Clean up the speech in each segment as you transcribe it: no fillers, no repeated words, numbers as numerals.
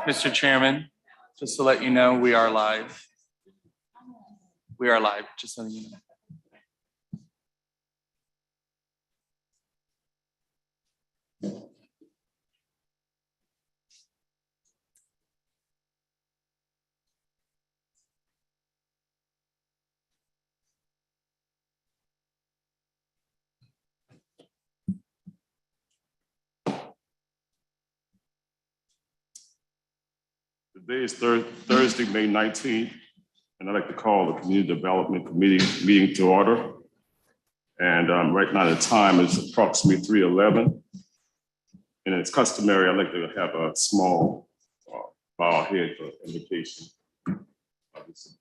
Mr. Chairman, just to let you know, we are live. We are live, just so you know. Today is Thursday, May 19th, and I'd like to call the Community Development Committee meeting to order. And right now the time is approximately 3:11. And it's customary, I'd like to have a small bow head for invocation of this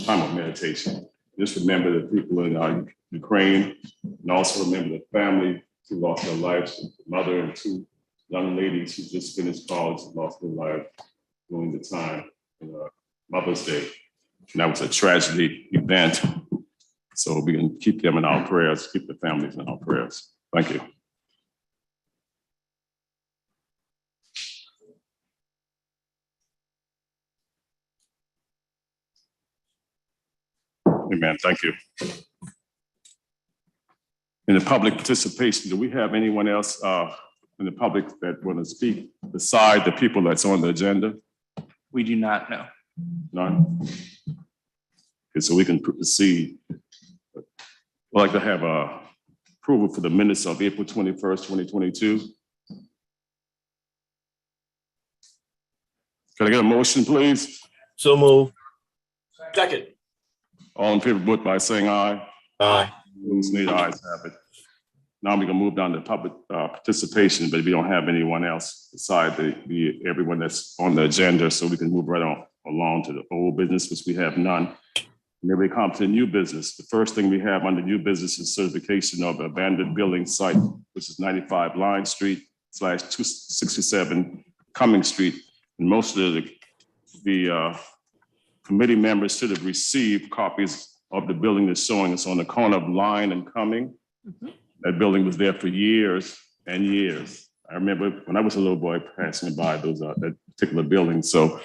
time of meditation. Just remember the people in Ukraine, and also remember the family who lost their lives, the mother and two young ladies who just finished college and lost their lives during the time of Mother's Day. And that was a tragedy event. So we can keep them in our prayers, keep the families in our prayers. Thank you. Amen. Thank you. In the public participation, do we have anyone else in the public that want to speak beside the people that's on the agenda? We do not know. None? Okay, so we can proceed. I'd like to have approval for the minutes of April 21st, 2022. Can I get a motion, please? So move. Second. All in favor, vote by saying aye. Aye. Those need ayes have it. Now we can move down to public participation, but we don't have anyone else beside everyone that's on the agenda, so we can move right on along to the old business, which we have none. And then we come to new business. The first thing we have under new business is certification of abandoned building site, which is 95 Line Street / 267 Cumming Street. And most of the committee members should have received copies of the building that's showing us on the corner of Line and Cumming. Mm-hmm. That building was there for years and years. I remember when I was a little boy passing by that particular building. So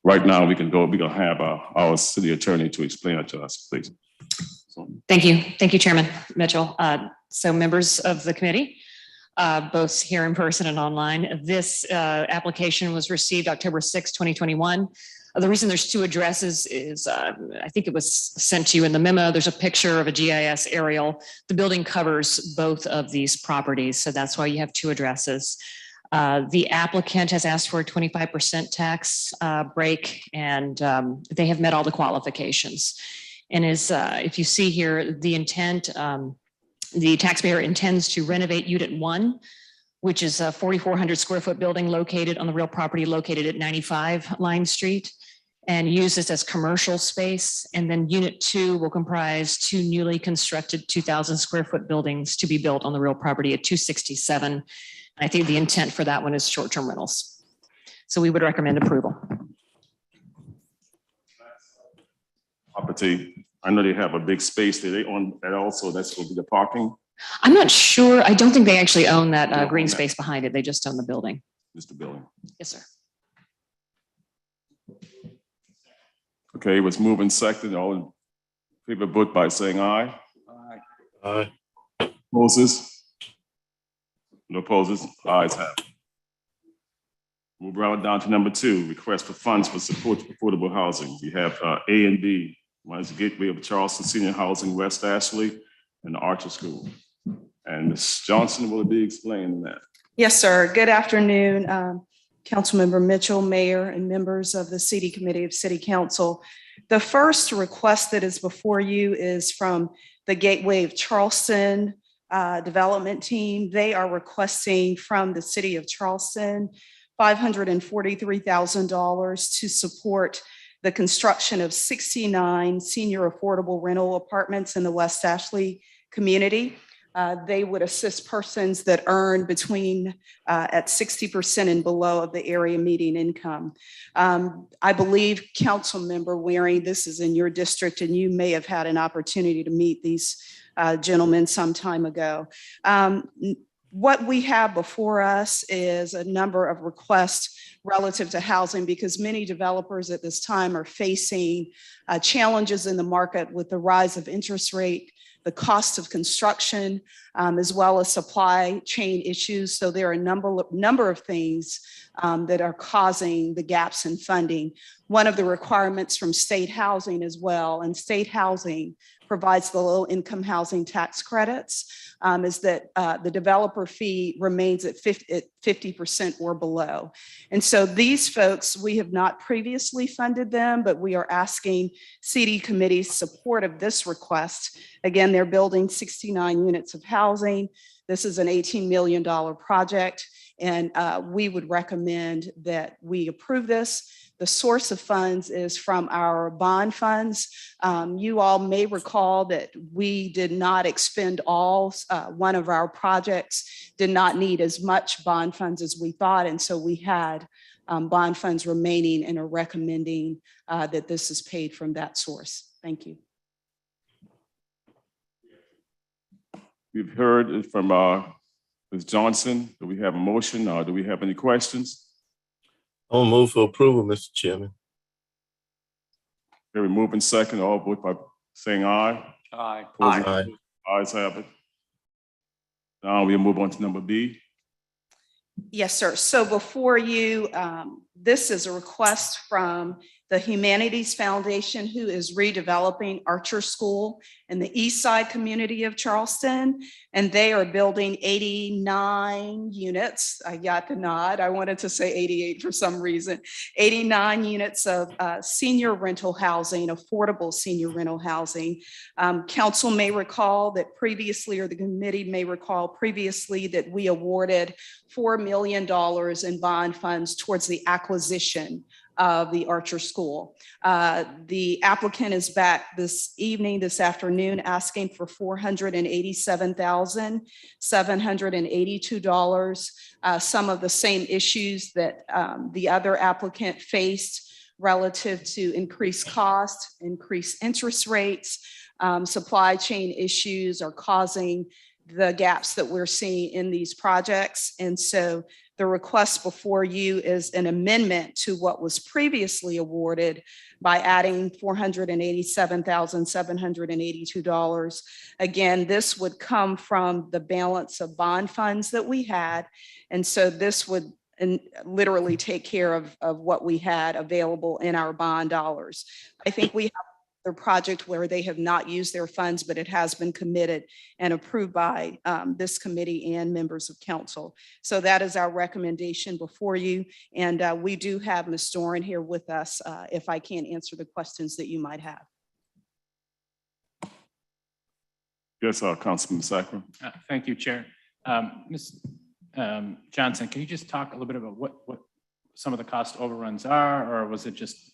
right now we're gonna have our city attorney to explain it to us, please. Thank you. Thank you, Chairman Mitchell. So members of the committee, both here in person and online, this application was received October 6, 2021. The reason there's two addresses is I think it was sent to you in the memo. There's a picture of a GIS aerial. The building covers both of these properties, so that's why you have two addresses. The applicant has asked for a 25% tax break, and they have met all the qualifications. And if you see here, the intent, the taxpayer intends to renovate Unit 1 which is a 4,400 square foot building located on the real property located at 95 Line Street, and use this as commercial space. And then unit 2 will comprise 2 newly constructed 2,000 square foot buildings to be built on the real property at 267. I think the intent for that one is short-term rentals. So we would recommend approval. Property, I know they have a big space there. They own that also. That's going to be the parking, I'm not sure. I don't think they actually own that They don't green own that. space behind it. They just own the building. just the building. Yes, sir. Okay, it was moving second. All in favor, vote by saying aye. Aye. Opposes? No opposes? Ayes have it. Move right down to number 2, request for funds for support of affordable housing. We have A and B. One is Gateway of Charleston Senior Housing, West Ashley, and the Archer School. And Ms. Johnson will be explaining that. Yes, sir. Good afternoon, Councilmember Mitchell, Mayor, and members of the City Committee of City Council. The first request that is before you is from the Gateway of Charleston Development Team. They are requesting from the City of Charleston $543,000 to support the construction of 69 senior affordable rental apartments in the West Ashley community. They would assist persons that earn between at 60% and below of the area median income. I believe Councilmember Waring, this is in your district, and you may have had an opportunity to meet these gentlemen some time ago. What we have before us is a number of requests relative to housing, because many developers at this time are facing challenges in the market with the rise of interest rate, the cost of construction, as well as supply chain issues. So there are a number of things that are causing the gaps in funding. One of the requirements from state housing as well, and state housing provides the low income housing tax credits, is that the developer fee remains at 50% or below. And so these folks, we have not previously funded them, but we are asking CD Committee's support of this request. Again, they're building 69 units of housing. This is an $18 million project, and we would recommend that we approve this. The source of funds is from our bond funds. You all may recall that we did not expend all. One of our projects did not need as much bond funds as we thought, and so we had bond funds remaining and are recommending that this is paid from that source. Thank you. We've heard from Ms. Johnson. Do we have a motion? Do we have any questions? I'll move for approval, Mr. Chairman. Very moving second. All vote by saying aye. Aye. Opposing? Aye. Ayes have it. Now we'll move on to number B. Yes, sir. So before you, this is a request from the Humanities Foundation, who is redeveloping Archer School in the east side community of Charleston. And they are building 89 units. I got the nod. I wanted to say 88 for some reason. 89 units of senior rental housing, affordable senior rental housing. Council may recall that previously, or the committee may recall previously, that we awarded $4 million in bond funds towards the acquisition of the Archer School. The applicant is back this afternoon, asking for $487,782. Some of the same issues that the other applicant faced relative to increased cost, increased interest rates, supply chain issues are causing the gaps that we're seeing in these projects. And so the request before you is an amendment to what was previously awarded by adding $487,782. Again, this would come from the balance of bond funds that we had. And so this would literally take care of what we had available in our bond dollars. I think we have their project where they have not used their funds, but it has been committed and approved by this committee and members of council. So that is our recommendation before you. And we do have Ms. Doran here with us if I can answer the questions that you might have. Yes, Councilman Sacre. Thank you, Chair. Ms. Johnson, can you just talk a little bit about what some of the cost overruns are, or was it just,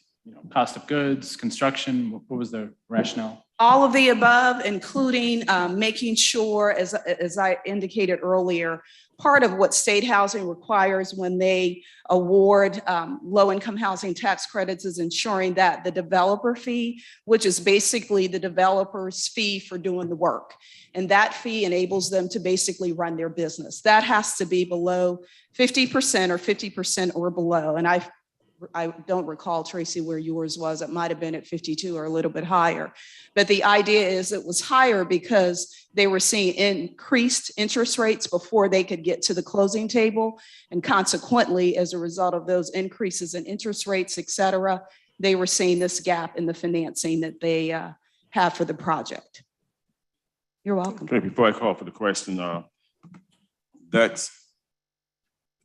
cost of goods, construction? What was the rationale? All of the above, including making sure, as I indicated earlier, part of what state housing requires when they award low-income housing tax credits is ensuring that the developer fee, which is basically the developer's fee for doing the work, and that fee enables them to basically run their business. That has to be below 50% or 50% or below. And I don't recall, Tracy, where yours was. It might have been at 52 or a little bit higher. But the idea is it was higher because they were seeing increased interest rates before they could get to the closing table. And consequently, as a result of those increases in interest rates, et cetera, they were seeing this gap in the financing that they have for the project. You're welcome. Okay, before I call for the question, that's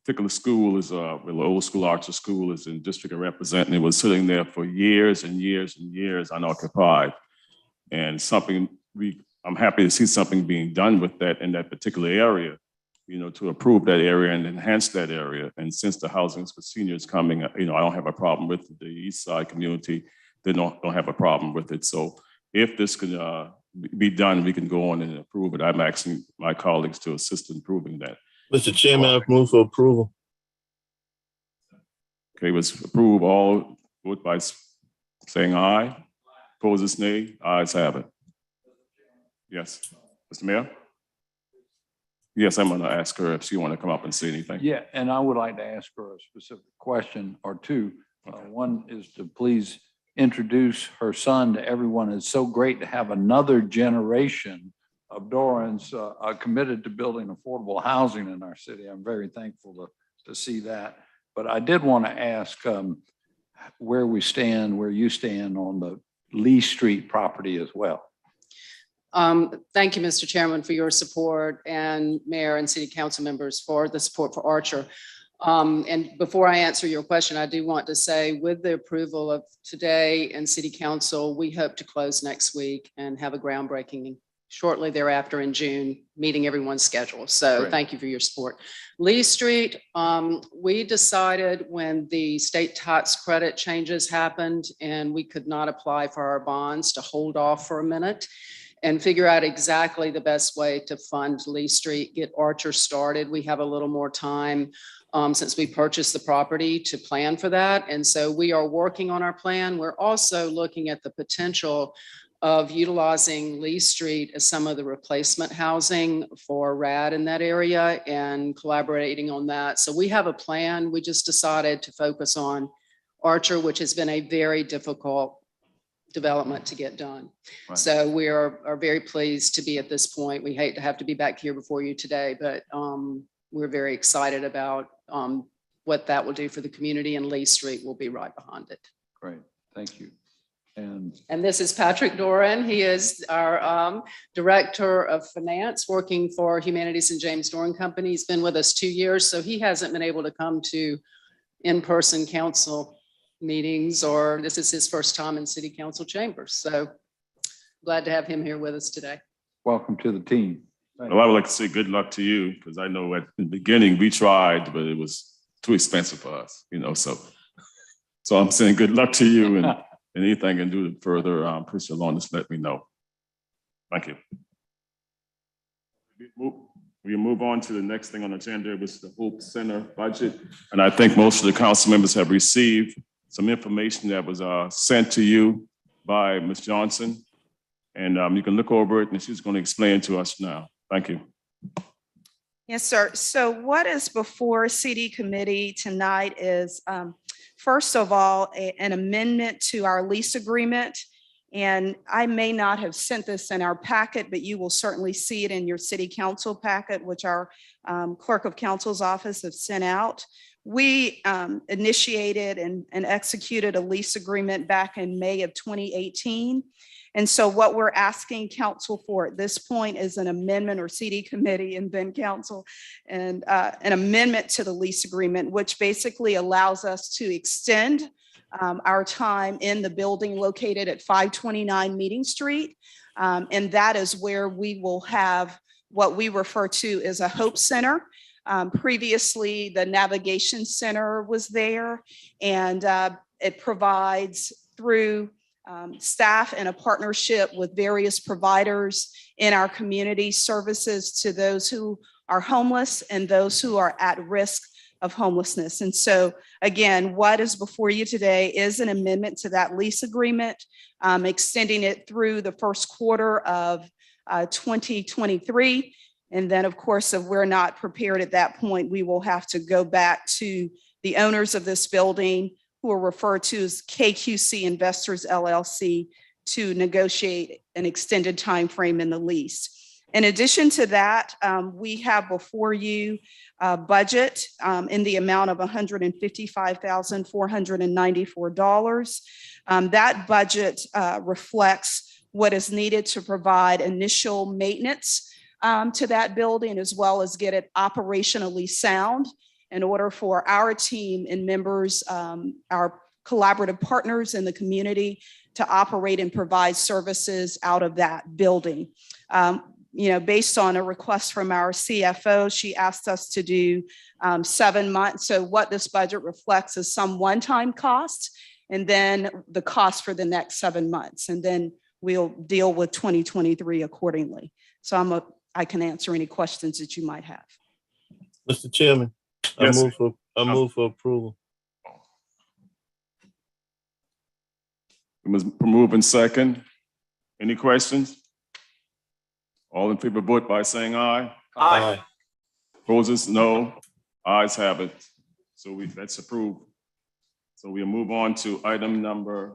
particular school is the old school Archer School is in district of representative. It was sitting there for years and years and years unoccupied. And I'm happy to see something being done with that in that particular area, to improve that area and enhance that area. And since the housing for seniors coming, I don't have a problem with the East Side community. They don't have a problem with it. So if this can be done, we can go on and improve it. I'm asking my colleagues to assist in improving that. Mr. Chairman, I move for approval. Okay, was approved. All vote by saying aye. Opposed, nay. Ayes have it. Yes, Mr. Mayor. Yes, I'm going to ask her if she want to come up and say anything. Yeah, and I would like to ask her a specific question or two. Okay. One is to please introduce her son to everyone. It's so great to have another generation of Dorans committed to building affordable housing in our city. I'm very thankful to see that. But I did want to ask where you stand on the Lease Street property as well. Thank you, Mr. Chairman, for your support, and Mayor and City Council members for the support for Archer. And before I answer your question, I do want to say, with the approval of today and City Council, we hope to close next week and have a groundbreaking shortly thereafter in June, meeting everyone's schedule. So Great. Thank you for your support. Lease Street, we decided when the state tax credit changes happened and we could not apply for our bonds to hold off for a minute and figure out exactly the best way to fund Lease Street, get Archer started. We have a little more time since we purchased the property to plan for that. And so we are working on our plan. We're also looking at the potential of utilizing Lease Street as some of the replacement housing for RAD in that area and collaborating on that. So we have a plan. We just decided to focus on Archer, which has been a very difficult development to get done. Right. So we are very pleased to be at this point. We hate to have to be back here before you today, but we're very excited about what that will do for the community, and Lease Street will be right behind it. Great, thank you. And this is Patrick Doran. He is our Director of Finance working for Humanities and James Doran Company. He's been with us 2 years, so he hasn't been able to come to in-person council meetings, or this is his first time in City Council chambers. So glad to have him here with us today. Welcome to the team. Well, I would like to say good luck to you, because I know at the beginning we tried, but it was too expensive for us, so I'm saying good luck to you, and anything I can do to further push you along, just let me know. Thank you. We move on to the next thing on the agenda, which is the Hope Center budget. And I think most of the council members have received some information that was sent to you by Ms. Johnson. And you can look over it, and she's going to explain to us now. Thank you. Yes, sir. So what is before City Committee tonight is, first of all, an amendment to our lease agreement. And I may not have sent this in our packet, but you will certainly see it in your City Council packet, which our Clerk of Council's office have sent out. We initiated and executed a lease agreement back in May of 2018. And so what we're asking council for at this point is an amendment, or City Committee and then council, and an amendment to the lease agreement, which basically allows us to extend our time in the building located at 529 Meeting Street. And that is where we will have what we refer to as a Hope Center. Previously, the Navigation Center was there, and it provides through staff and a partnership with various providers in our community services to those who are homeless and those who are at risk of homelessness. And so again, what is before you today is an amendment to that lease agreement, extending it through the first quarter of 2023. And then, of course, if we're not prepared at that point, we will have to go back to the owners of this building, who are referred to as KQC Investors LLC, to negotiate an extended time frame in the lease. In addition to that, we have before you a budget in the amount of $155,494. That budget reflects what is needed to provide initial maintenance to that building, as well as get it operationally sound in order for our team and members, our collaborative partners in the community, to operate and provide services out of that building. Based on a request from our CFO, she asked us to do 7 months. So what this budget reflects is some one-time costs, and then the cost for the next 7 months. And then we'll deal with 2023 accordingly. So I can answer any questions that you might have. Mr. Chairman, Yes, I move for approval. It was moved in second. Any questions? All in favor, vote by saying aye. Aye. Opposes, no. Ayes have it. So that's approved. So we'll move on to item number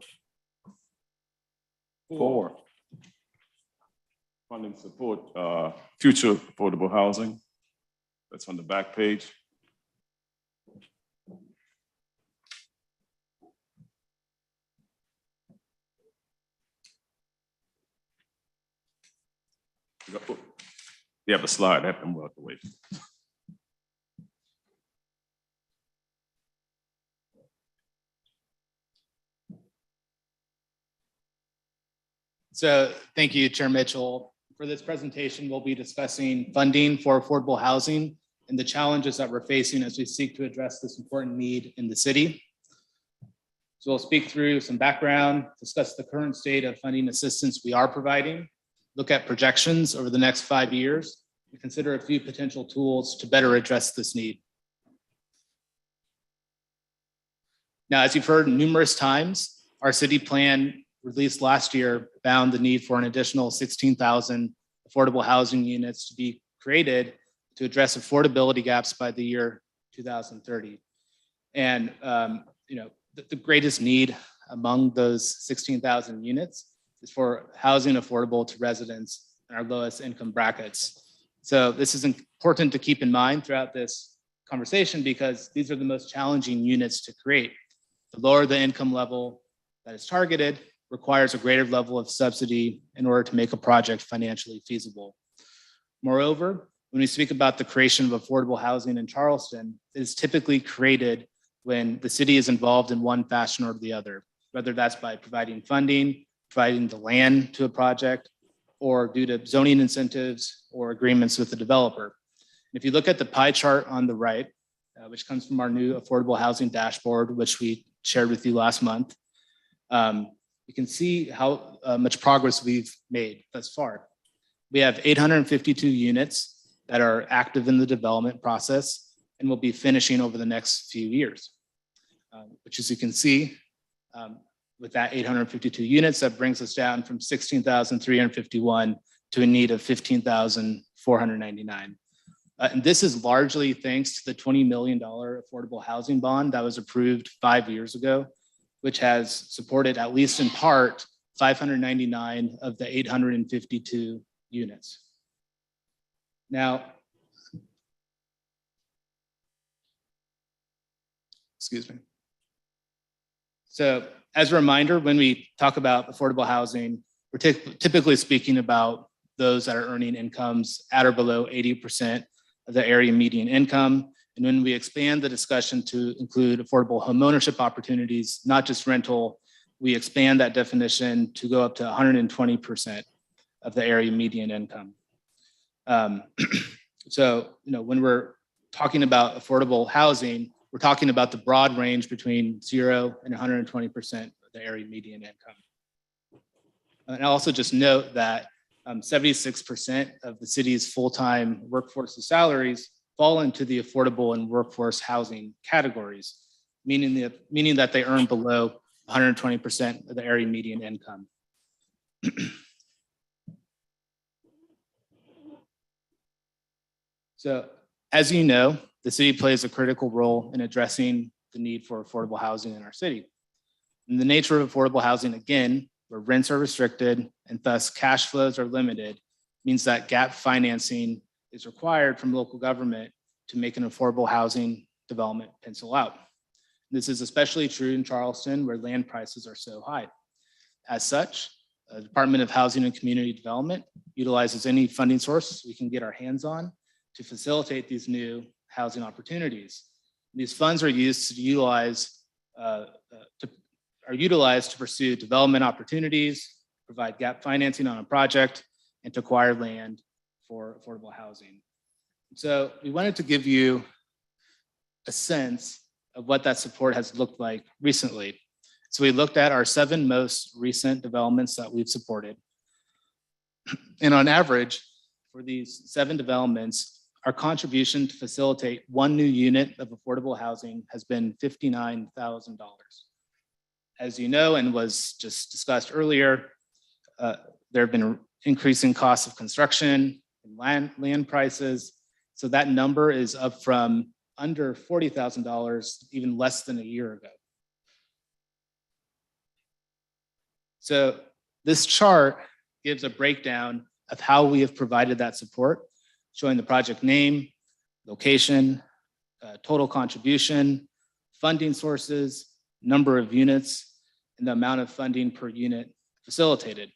4. funding support, future affordable housing. That's on the back page. You have a slide, I have to move out the way. So thank you, Chair Mitchell. For this presentation, we'll be discussing funding for affordable housing and the challenges that we're facing as we seek to address this important need in the city. So we'll speak through some background, discuss the current state of funding assistance we are providing, look at projections over the next 5 years, and consider a few potential tools to better address this need. Now, as you've heard numerous times, our city plan released last year found the need for an additional 16,000 affordable housing units to be created to address affordability gaps by the year 2030. And the greatest need among those 16,000 units is for housing affordable to residents in our lowest income brackets. So this is important to keep in mind throughout this conversation, because these are the most challenging units to create. The lower the income level that is targeted requires a greater level of subsidy in order to make a project financially feasible. Moreover, when we speak about the creation of affordable housing in Charleston, it is typically created when the city is involved in one fashion or the other, whether that's by providing funding, providing the land to a project, or due to zoning incentives or agreements with the developer. If you look at the pie chart on the right, which comes from our new affordable housing dashboard, which we shared with you last month, you can see how much progress we've made thus far. We have 852 units that are active in the development process and will be finishing over the next few years, which, as you can see, with that 852 units, that brings us down from 16,351 to a need of 15,499. And this is largely thanks to the $20 million affordable housing bond that was approved 5 years ago, which has supported, at least in part, 599 of the 852 units. Now, excuse me. So as a reminder, when we talk about affordable housing, we're typically speaking about those that are earning incomes at or below 80% of the area median income. And when we expand the discussion to include affordable homeownership opportunities, not just rental, we expand that definition to go up to 120% of the area median income. So, when we're talking about affordable housing, we're talking about the broad range between 0 and 120% of the area median income. And I'll also just note that 76% of the city's full-time workforce's salaries fall into the affordable and workforce housing categories, meaning that they earn below 120% of the area median income. So, as you know, the city plays a critical role in addressing the need for affordable housing in our city. And the nature of affordable housing, again, where rents are restricted and thus cash flows are limited, means that gap financing is required from local government to make an affordable housing development pencil out. This is especially true in Charleston, where land prices are so high. As such, the Department of Housing and Community Development utilizes any funding source we can get our hands on to facilitate these new housing opportunities. These funds are used to utilized to pursue development opportunities, provide gap financing on a project, and to acquire land for affordable housing. So we wanted to give you a sense of what that support has looked like recently. So we looked at our 7 most recent developments that we've supported. And on average, for these 7 developments, our contribution to facilitate 1 new unit of affordable housing has been $59,000. As you know, and was just discussed earlier, there have been increasing costs of construction and land prices. So that number is up from under $40,000 even less than a year ago. So this chart gives a breakdown of how we have provided that support, showing the project name, location, total contribution, funding sources, number of units, and the amount of funding per unit facilitated.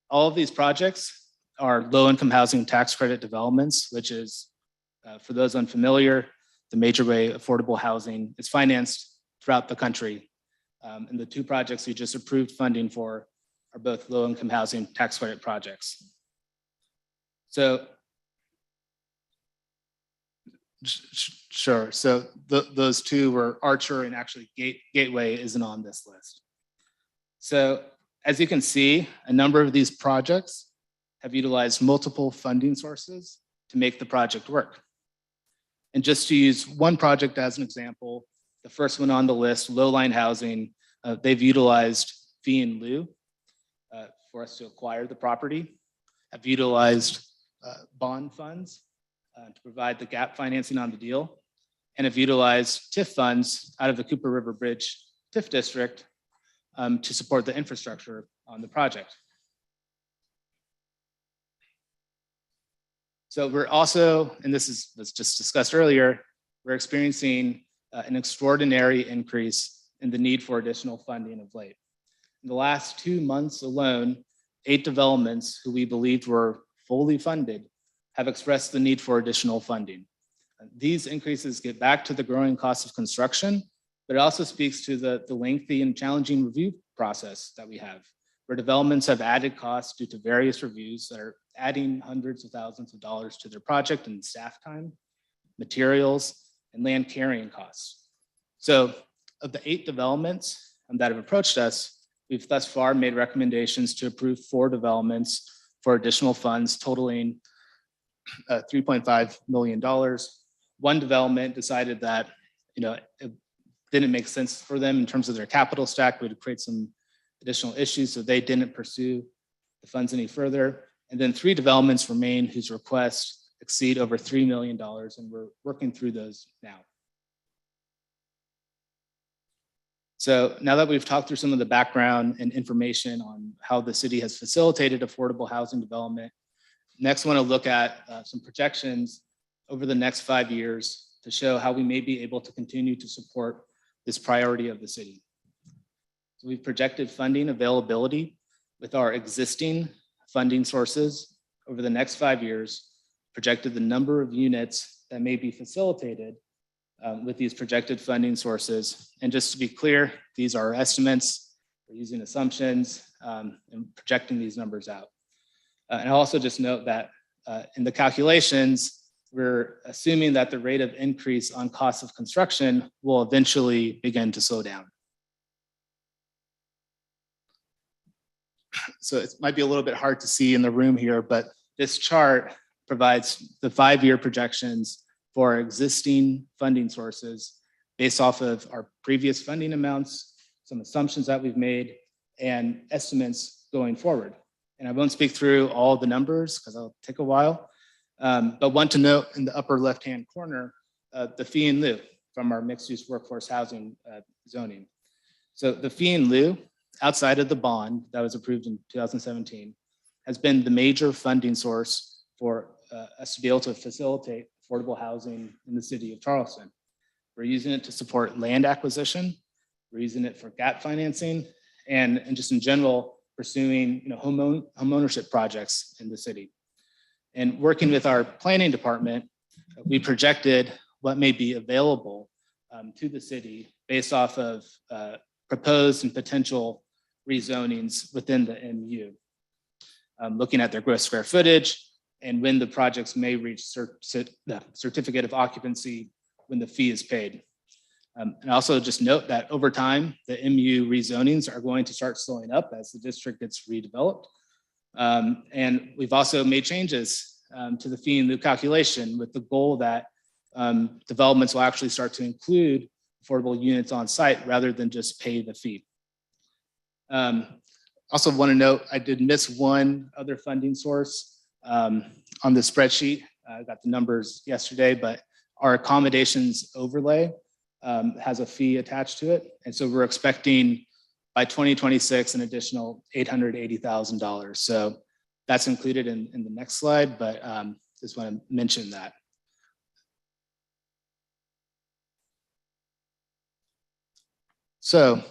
All of these projects are low-income housing tax credit developments, which is, for those unfamiliar, the major way affordable housing is financed throughout the country. And the 2 projects we just approved funding for are both low-income housing tax credit projects. So, sure. So those 2 were Archer, and actually Gateway isn't on this list. So as you can see, a number of these projects have utilized multiple funding sources to make the project work. And just to use one project as an example, the first one on the list, Low-Line Housing, they've utilized fee in lieu for us to acquire the property, have utilized bond funds to provide the gap financing on the deal, and have utilized TIF funds out of the Cooper River Bridge TIF district to support the infrastructure on the project. So we're also, and this was just discussed earlier, we're experiencing an extraordinary increase in the need for additional funding of late. In the last 2 months alone, 8 developments who we believed were fully funded have expressed the need for additional funding. These increases get back to the growing cost of construction, but it also speaks to the lengthy and challenging review process that we have, where developments have added costs due to various reviews that are adding hundreds of thousands of dollars to their project in staff time, materials, and land carrying costs. So of the 8 developments that have approached us, we've thus far made recommendations to approve 4 developments for additional funds totaling $3.5 million. One development decided that it didn't make sense for them in terms of their capital stack, would create some additional issues, so they didn't pursue the funds any further. And then 3 developments remain whose requests exceed over $3 million, and we're working through those now. So now that we've talked through some of the background and information on how the city has facilitated affordable housing development, next I want to look at some projections over the next 5 years to show how we may be able to continue to support this priority of the city. So we've projected funding availability with our existing funding sources over the next 5 years, projected the number of units that may be facilitated with these projected funding sources. And just to be clear, these are estimates. We're using assumptions and projecting these numbers out. And I'll also just note that in the calculations, we're assuming that the rate of increase on cost of construction will eventually begin to slow down. So it might be a little bit hard to see in the room here, but this chart provides the 5-year projections for our existing funding sources based off of our previous funding amounts, some assumptions that we've made, and estimates going forward. And I won't speak through all the numbers because it'll take a while. But want to note in the upper left-hand corner, the fee in lieu from our mixed-use workforce housing zoning. So the fee in lieu, outside of the bond that was approved in 2017, has been the major funding source for us to be able to facilitate affordable housing in the city of Charleston. We're using it to support land acquisition. We're using it for gap financing and just in general pursuing home ownership projects in the city. And working with our planning department, we projected what may be available to the city based off of proposed and potential rezonings within the MU. Looking at their gross square footage and when the projects may reach the certificate of occupancy when the fee is paid. And also just note that over time, the MU rezonings are going to start slowing up as the district gets redeveloped. And we've also made changes to the fee in lieu calculation with the goal that developments will actually start to include affordable units on site rather than just pay the fee. Also want to note, I did miss one other funding source on the spreadsheet. I got the numbers yesterday, but our accommodations overlay has a fee attached to it. And so we're expecting by 2026 an additional $880,000. So that's included in the next slide, but just want to mention that. So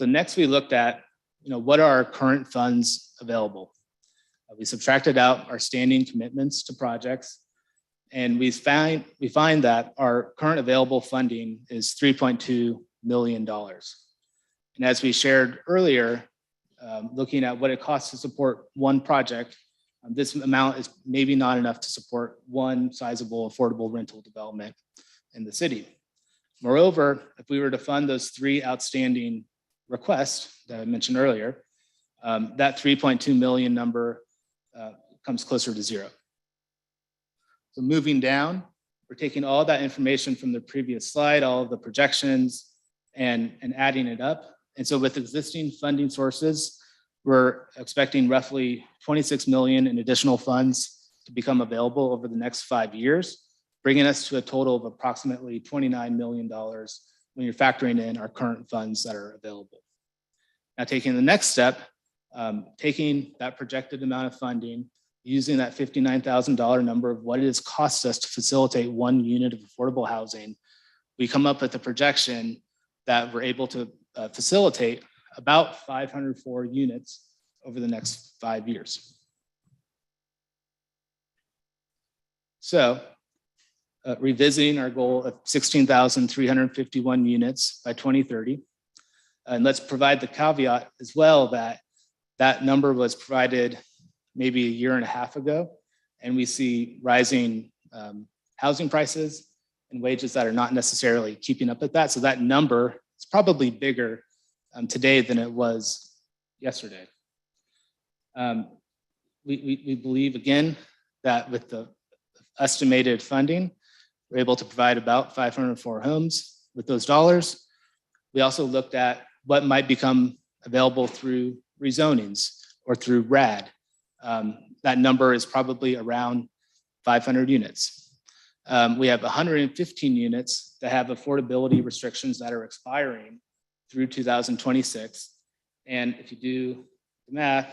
next we looked at, what are our current funds available? We subtracted out our standing commitments to projects, and we find that our current available funding is $3.2 million. And as we shared earlier, looking at what it costs to support one project, this amount is maybe not enough to support one sizable affordable rental development in the city. Moreover, if we were to fund those 3 outstanding requests that I mentioned earlier, that 3.2 million number comes closer to 0. So moving down, we're taking all that information from the previous slide, all of the projections, and adding it up. And so with existing funding sources, we're expecting roughly 26 million in additional funds to become available over the next 5 years, bringing us to a total of approximately $29 million when you're factoring in our current funds that are available. Now taking the next step, taking that projected amount of funding, using that $59,000 number of what it has cost us to facilitate one unit of affordable housing, we come up with a projection that we're able to facilitate about 504 units over the next 5 years. So revisiting our goal of 16,351 units by 2030. And let's provide the caveat as well that that number was provided maybe a year and a half ago, and we see rising housing prices and wages that are not necessarily keeping up with that. So that number is probably bigger today than it was yesterday. We believe, again, that with the estimated funding, we're able to provide about 504 homes with those dollars. We also looked at what might become available through rezonings or through RAD. That number is probably around 500 units. We have 115 units that have affordability restrictions that are expiring through 2026. And if you do the math,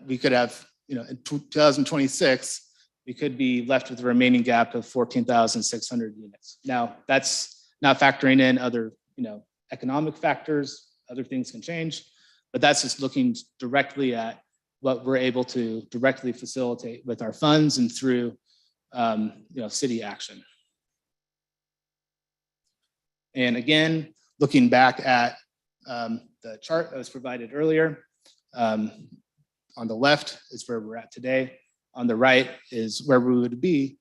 we could have, in 2026, we could be left with a remaining gap of 14,600 units. Now, that's not factoring in other, economic factors. Other things can change, but that's just looking directly at what we're able to directly facilitate with our funds and through, city action. And again, looking back at the chart that was provided earlier, on the left is where we're at today. on the right is where we would be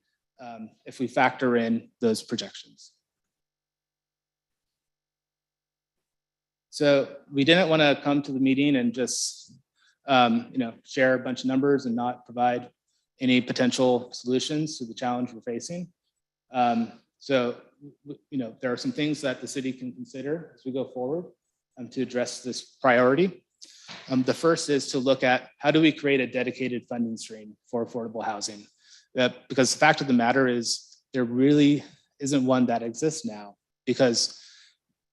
if we factor in those projections. So we didn't want to come to the meeting and just share a bunch of numbers and not provide any potential solutions to the challenge we're facing. There are some things that the city can consider as we go forward to address this priority. The first is to look at how do we create a dedicated funding stream for affordable housing? Because the fact of the matter is there really isn't one that exists now, because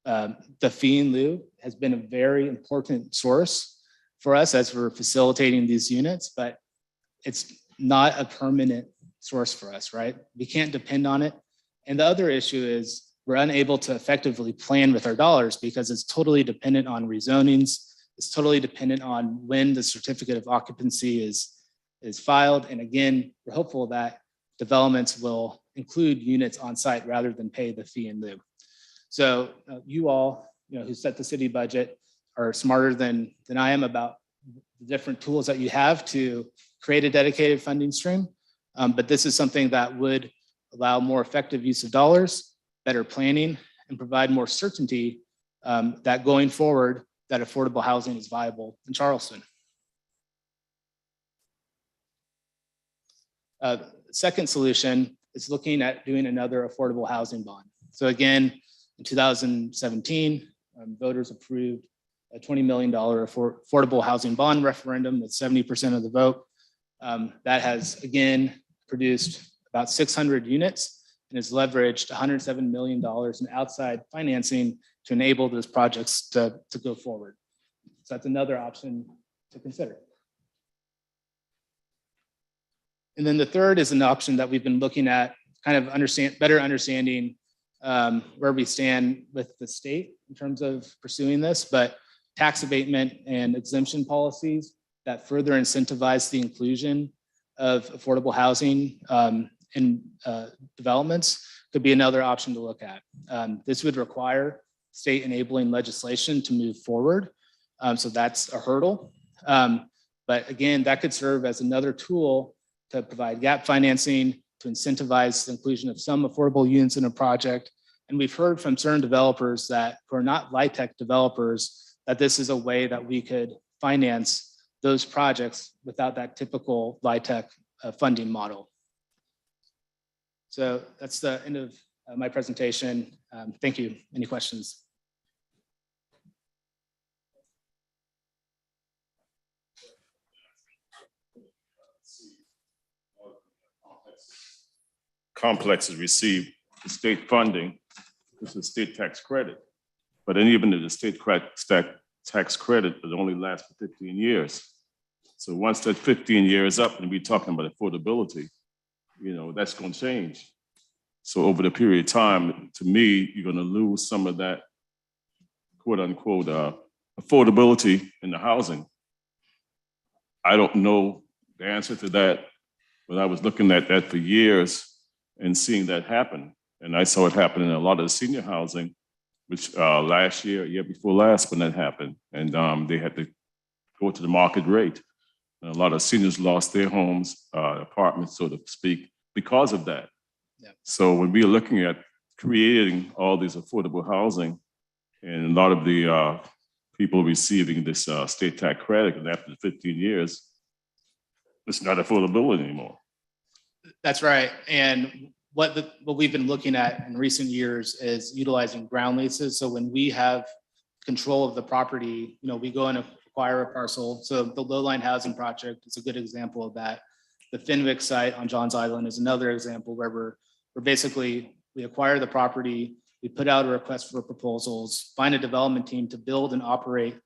the fee in lieu has been a very important source for us as we're facilitating these units, but it's not a permanent source for us, right? We can't depend on it. And the other issue is we're unable to effectively plan with our dollars because it's totally dependent on rezonings. It's totally dependent on when the certificate of occupancy is filed. And again, we're hopeful that developments will include units on site rather than pay the fee in lieu. So you all, who set the city budget are smarter than I am about the different tools that you have to create a dedicated funding stream. But this is something that would allow more effective use of dollars, better planning, and provide more certainty that going forward, that affordable housing is viable in Charleston. Second solution is looking at doing another affordable housing bond. So again, in 2017, voters approved a $20 million affordable housing bond referendum with 70% of the vote. That has, again, produced about 600 units and has leveraged $107 million in outside financing to enable those projects to go forward. So that's another option to consider. And then the third is an option that we've been looking at, kind of better understanding where we stand with the state in terms of pursuing this, but tax abatement and exemption policies that further incentivize the inclusion of affordable housing in developments could be another option to look at. This would require state enabling legislation to move forward. So that's a hurdle. But again, that could serve as another tool to provide gap financing, to incentivize the inclusion of some affordable units in a project. And we've heard from certain developers that who are not LIHTC developers, that this is a way that we could finance those projects without that typical LIHTC funding model. So that's the end of my presentation. Thank you. Any questions? Complexes receive the state funding. This is state tax credit. But then even if the state tax credit, it only lasts for 15 years. So once that 15 years up and we're talking about affordability, that's going to change. So over the period of time, to me, you're going to lose some of that quote unquote affordability in the housing. I don't know the answer to that, but I was looking at that for years and seeing that happen. And I saw it happen in a lot of the senior housing, which last year, year before last, when that happened, and they had to go to the market rate. And a lot of seniors lost their homes, apartments, so to speak, because of that. Yeah. So when we are looking at creating all these affordable housing, and a lot of the people receiving this state tax credit, and after 15 years, it's not affordable anymore. That's right. And what we've been looking at in recent years is utilizing ground leases. So when we have control of the property, we go and acquire a parcel. So the low-line housing project is a good example of that. The Fenwick site on Johns Island is another example where we're basically, we acquire the property, we put out a request for proposals, find a development team to build and operate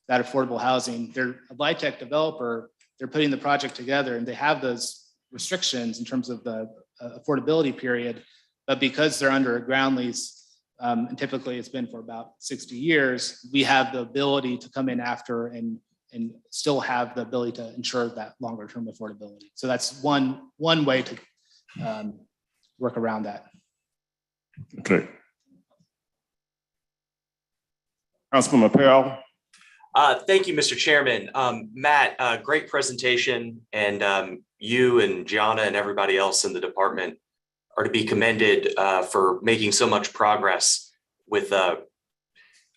that affordable housing. They're a LIHTC developer, they're putting the project together and they have those restrictions in terms of the affordability period, but because they're under a ground lease, and typically it's been for about 60 years, we have the ability to come in after and still have the ability to ensure that longer term affordability. So that's one way to work around that. Okay. Councilman Powell. Thank you, Mr. Chairman. Matt, great presentation. And, you and Gianna and everybody else in the department are to be commended for making so much progress with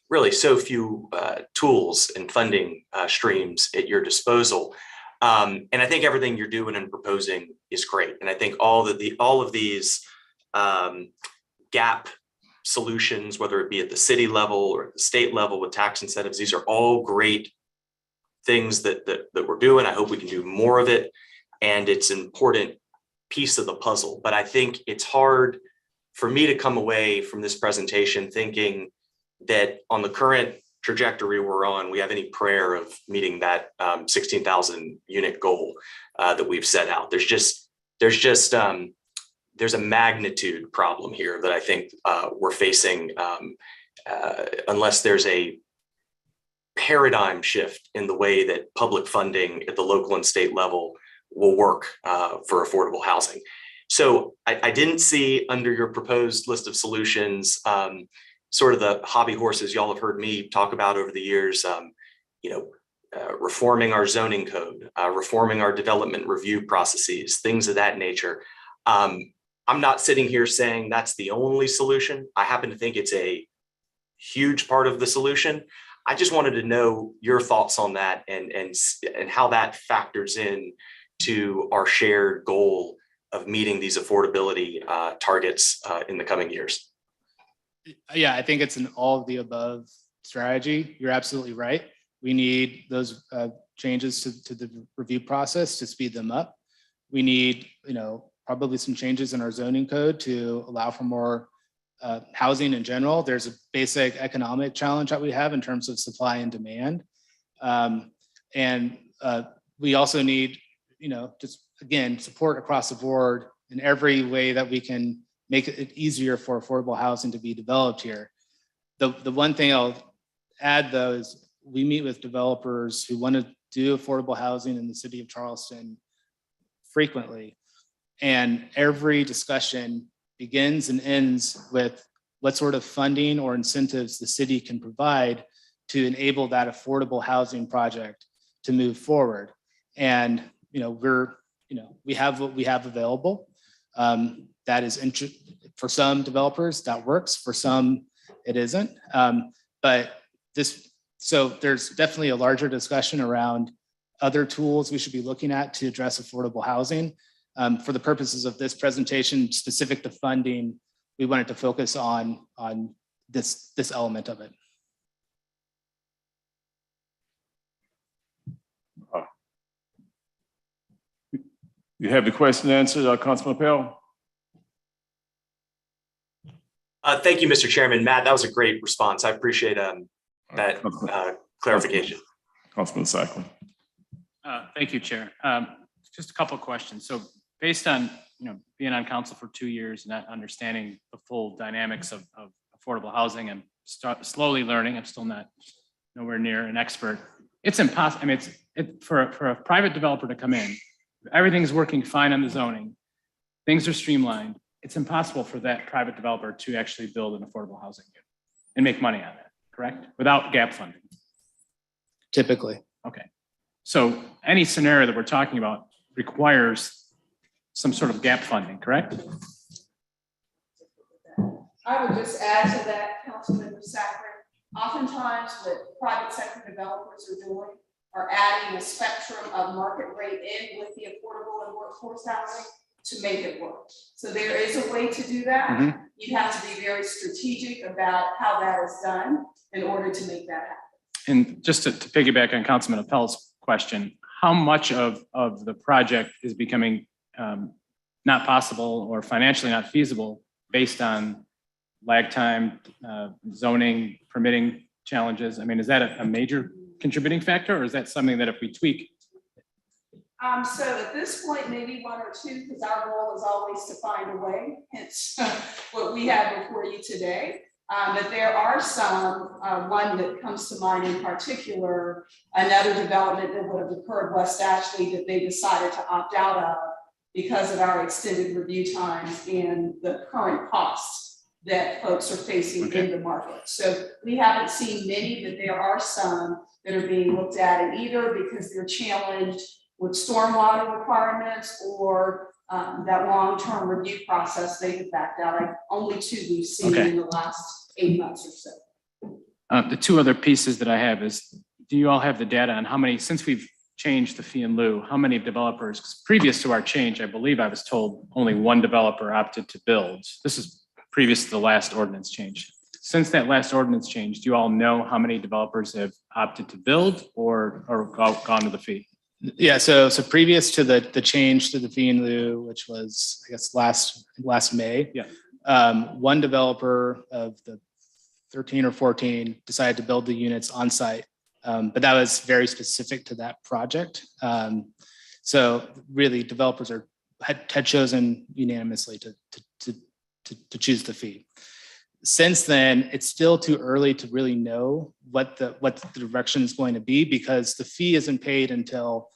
really so few tools and funding streams at your disposal. And I think everything you're doing and proposing is great. And I think all of these gap solutions, whether it be at the city level or at the state level with tax incentives, these are all great things that we're doing. I hope we can do more of it. And it's an important piece of the puzzle. But I think it's hard for me to come away from this presentation thinking that on the current trajectory we're on, we have any prayer of meeting that 16,000 unit goal that we've set out. There's a magnitude problem here that I think we're facing unless there's a paradigm shift in the way that public funding at the local and state level will work for affordable housing. So I didn't see under your proposed list of solutions sort of the hobby horses y'all have heard me talk about over the years, reforming our zoning code, reforming our development review processes, things of that nature. I'm not sitting here saying that's the only solution. I happen to think it's a huge part of the solution. I just wanted to know your thoughts on that and how that factors in to our shared goal of meeting these affordability targets in the coming years. Yeah, I think it's an all of the above strategy. You're absolutely right. We need those changes to the review process to speed them up. We need, probably some changes in our zoning code to allow for more housing in general. There's a basic economic challenge that we have in terms of supply and demand. And we also need, just again, support across the board in every way that we can make it easier for affordable housing to be developed here. The one thing I'll add though is we meet with developers who want to do affordable housing in the city of Charleston frequently. And every discussion begins and ends with what sort of funding or incentives the city can provide to enable that affordable housing project to move forward. And, we have what we have available. That is for some developers that works, for some it isn't. So there's definitely a larger discussion around other tools we should be looking at to address affordable housing. For the purposes of this presentation, specific to funding, we wanted to focus on this element of it. You have the question answered, Councilman Pell? Thank you, Mr. Chairman. Matt, that was a great response. I appreciate that clarification. Councilman Sacklin. Thank you, Chair. Just a couple of questions. So based on being on council for 2 years and not understanding the full dynamics of affordable housing, I'm slowly learning. I'm still nowhere near an expert. It's impossible. I mean, for a private developer to come in, everything's working fine on the zoning, things are streamlined. It's impossible for that private developer to actually build an affordable housing unit and make money on that, correct? Without gap funding. Typically. Okay. So any scenario that we're talking about requires some sort of gap funding, correct? I would just add to that, Councilmember Sackler, oftentimes what private sector developers are doing are adding a spectrum of market rate in with the affordable and workforce housing to make it work. So there is a way to do that. Mm-hmm. You have to be very strategic about how that is done in order to make that happen. And just to piggyback on Councilman Appel's question, how much of the project is becoming not possible or financially not feasible based on lag time, zoning, permitting challenges? I mean, is that a major contributing factor, or is that something that if we tweak? So at this point, maybe one or two, because our goal is always to find a way. It's what we have before you today. But there are some, one that comes to mind in particular, another development that would have occurred West Ashley that they decided to opt out of because of our extended review times and the current costs that folks are facing in the market. So we haven't seen many, but there are some that are being looked at, and either because they're challenged with stormwater requirements or that long-term review process, they have backed out. Like only two we've seen Okay. in the last 8 months or so. The two other pieces that I have is, do you all have the data on how many, since we've changed the fee in lieu, how many developers, 'cause previous to our change, I believe I was told only one developer opted to build. This is previous to the last ordinance change. Since that last ordinance change, do you all know how many developers have opted to build or gone to the fee? Yeah, so previous to the change to the fee in lieu, which was, I guess, last May. Yeah. One developer of the 13 or 14 decided to build the units on site. But that was very specific to that project. So really developers had chosen unanimously to choose the fee. Since then, it's still too early to really know what the direction is going to be because the fee isn't paid until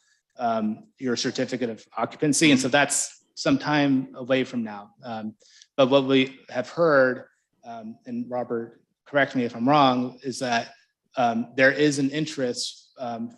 your certificate of occupancy. And so that's some time away from now. But what we have heard, and Robert, correct me if I'm wrong, is that there is an interest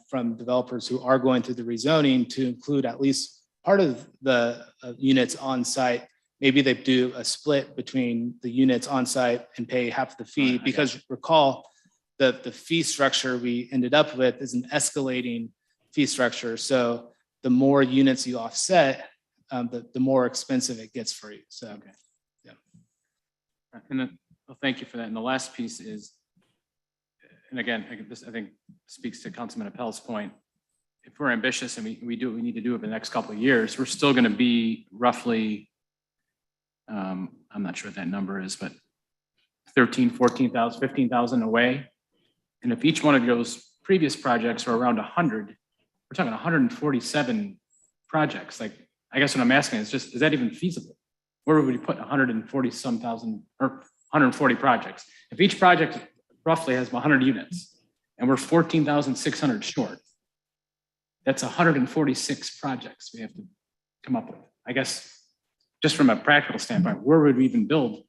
from developers who are going through the rezoning to include at least part of the units on site. Maybe they do a split between the units on site and pay half the fee, because recall the fee structure we ended up with is an escalating fee structure. So the more units you offset, the more expensive it gets for you. So, Okay. Yeah. And then, well, thank you for that. And the last piece is, and again, I think speaks to Councilman Appel's point. If we're ambitious and we do what we need to do over the next couple of years, we're still going to be roughly, I'm not sure what that number is, but 13, 14,000, 15,000 away. And if each one of those previous projects are around 100, we're talking 147 projects. Like, I guess what I'm asking is just, is that even feasible? Where would we put 140 some thousand or 140 projects? If each project roughly has 100 units and we're 14,600 short, that's 146 projects we have to come up with. I guess just from a practical standpoint, where would we even build?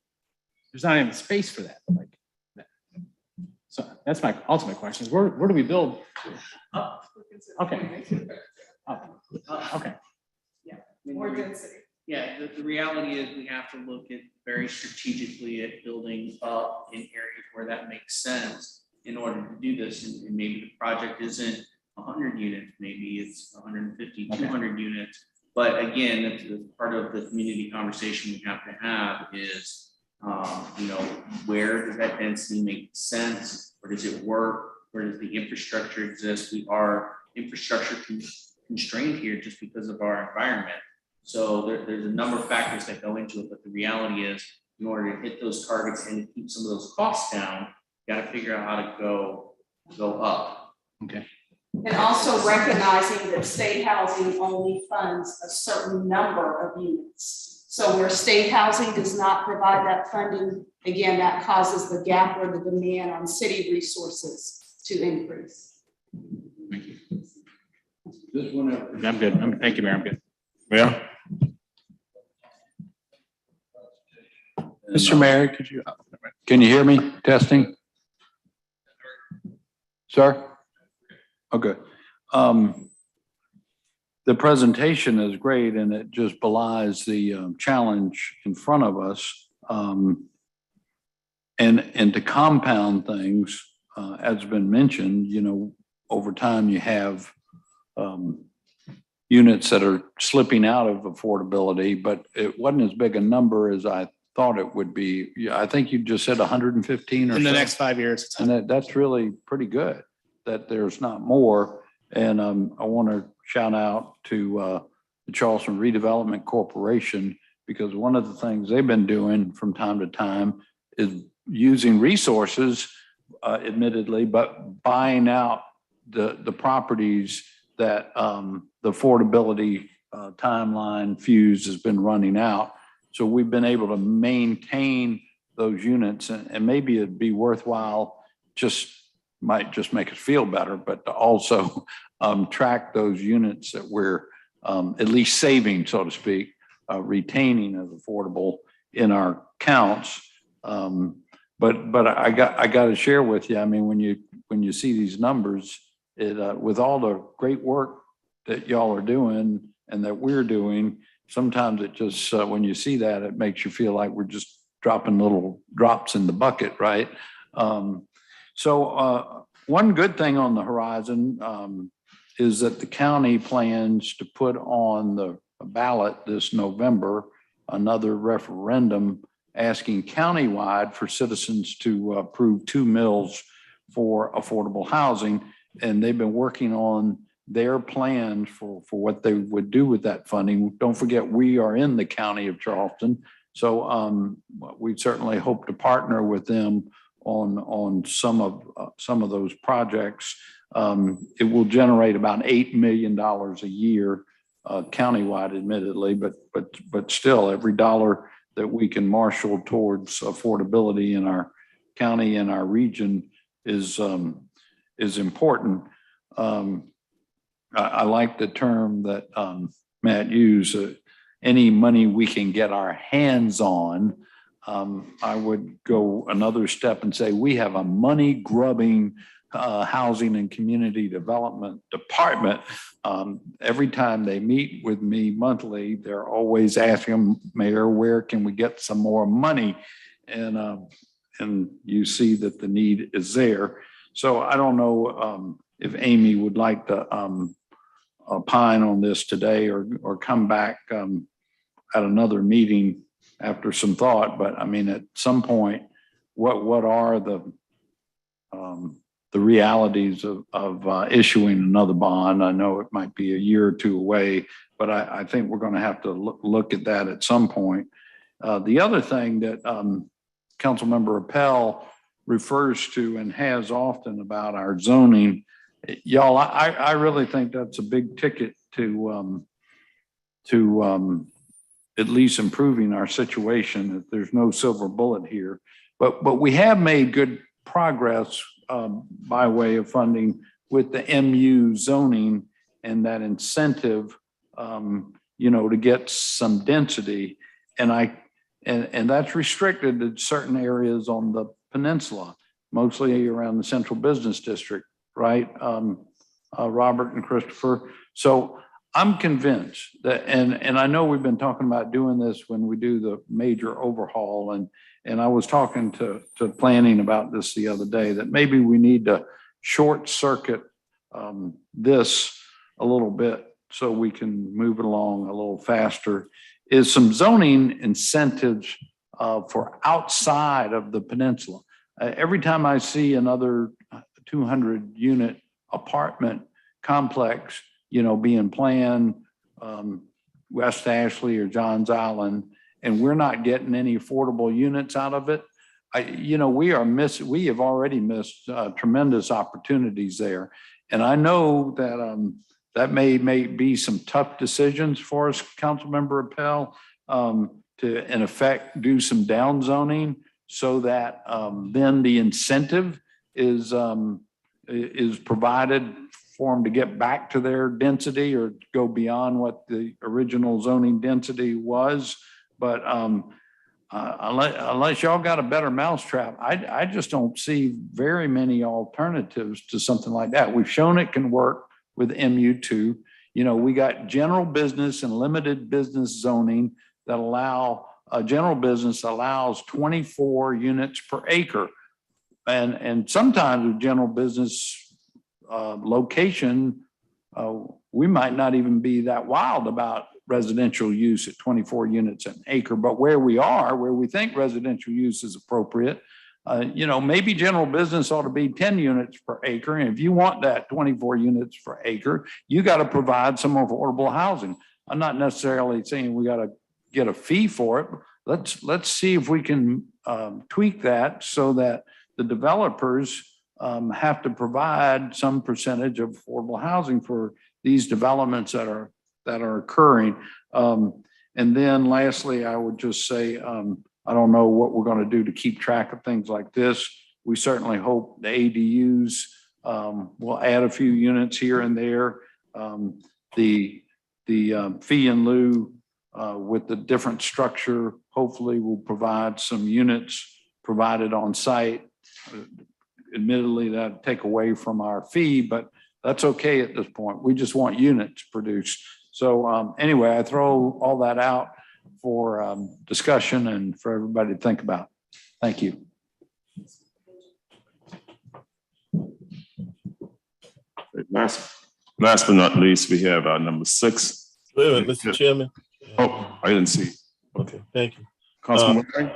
There's not even space for that. Like that. So that's my ultimate question is where do we build? Okay. Okay. Yeah. More density. Yeah, the reality is we have to look at very strategically at building up in areas where that makes sense in order to do this. And maybe the project isn't 100 units, maybe it's 150, 200 units. But again, it's part of the community conversation we have to have is, where does that density make sense? Where does it work? Where does the infrastructure exist? We are infrastructure constrained here just because of our environment. So there's a number of factors that go into it, but the reality is in order to hit those targets and to keep some of those costs down, you got to figure out how to go up. Okay. And also recognizing that state housing only funds a certain number of units. So where state housing does not provide that funding, again, that causes the gap or the demand on city resources to increase. Thank you. I'm good. Thank you, Mayor. I'm good. Yeah. Mr. Mayor, could you? Can you hear me? Testing? Sir? Okay. The presentation is great and it just belies the challenge in front of us. And to compound things, as been mentioned, over time you have units that are slipping out of affordability, but it wasn't as big a number as I thought it would be. I think you just said 115 or in the so. next 5 years. And that's really pretty good that there's not more. And I want to shout out to the Charleston Redevelopment Corporation, because one of the things they've been doing from time to time is using resources, admittedly, but buying out the properties that the affordability timeline fuse has been running out. So we've been able to maintain those units, and maybe it'd be worthwhile, might just make us feel better, but to also track those units that we're at least saving, so to speak, retaining as affordable in our counts. But I got to share with you, I mean, when you see these numbers, with all the great work that y'all are doing and that we're doing, sometimes it just, when you see that, it makes you feel like we're just dropping little drops in the bucket, right? So one good thing on the horizon is that the county plans to put on the ballot this November another referendum asking countywide for citizens to approve 2 mills for affordable housing. And they've been working on their plans for what they would do with that funding. Don't forget, we are in the county of Charleston. So we certainly hope to partner with them on some of those projects. It will generate about $8 million a year countywide, admittedly, but still, every dollar that we can marshal towards affordability in our county and our region is important. I like the term that Matt used. Any money we can get our hands on. I would go another step and say we have a money grubbing housing and community development department. Every time they meet with me monthly, they're always asking, Mayor, where can we get some more money? And you see that the need is there. So I don't know if Amy would like to opine on this today or come back at another meeting after some thought. But I mean, at some point, what are the realities of issuing another bond? I know it might be a year or two away, but I think we're going to have to look at that at some point. The other thing that Councilmember Appel refers to and has often about our zoning, y'all, I really think that's a big ticket to at least improving our situation. There's no silver bullet here, but we have made good progress by way of funding with the MU zoning and that incentive, to get some density. And that's restricted to certain areas on the peninsula, mostly around the central business district, right? Robert and Christopher. So I'm convinced that, and I know we've been talking about doing this when we do the major overhaul, and I was talking to planning about this the other day, that maybe we need to short circuit this a little bit so we can move it along a little faster, is some zoning incentives for outside of the peninsula. Every time I see another 200 unit apartment complex, being planned, West Ashley or Johns Island, and we're not getting any affordable units out of it, we have already missed tremendous opportunities there. And I know that that may be some tough decisions for us, Councilmember Appel, to in effect do some downzoning so that then the incentive is provided for them to get back to their density or go beyond what the original zoning density was. But unless y'all got a better mousetrap, I just don't see very many alternatives to something like that. We've shown it can work with MU2. We got general business and limited business zoning that allow, general business allows 24 units per acre. And sometimes with general business location, we might not even be that wild about residential use at 24 units an acre, but where we think residential use is appropriate, maybe general business ought to be 10 units per acre. And if you want that 24 units per acre, you got to provide some affordable housing. I'm not necessarily saying we got to get a fee for it. Let's see if we can tweak that so that the developers have to provide some percentage of affordable housing for these developments that are occurring. And then lastly, I would just say, I don't know what we're going to do to keep track of things like this. We certainly hope the ADUs will add a few units here and there. The fee in lieu with the different structure hopefully will provide some units provided on site. Admittedly, that take away from our fee, but That's okay at this point. We just want units produced. So anyway, I throw all that out for discussion and for everybody to think about. Thank you. Last but not least, we have number 6. Wait a minute, Mr. Chairman. Oh, I didn't see. Okay, thank you. Councilman Waring?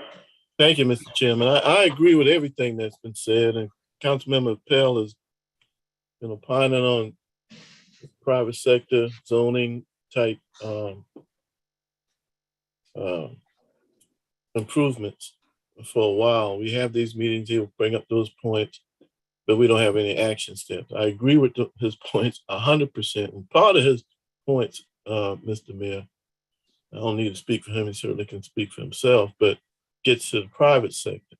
Thank you, Mr. Chairman. I agree with everything that's been said, and Councilmember Pell is, opining on private sector zoning type improvements for a while. We have these meetings, he'll bring up those points, but we don't have any action steps. I agree with his points 100%. And part of his points, Mr. Mayor, I don't need to speak for him, he certainly can speak for himself, but gets to the private sector.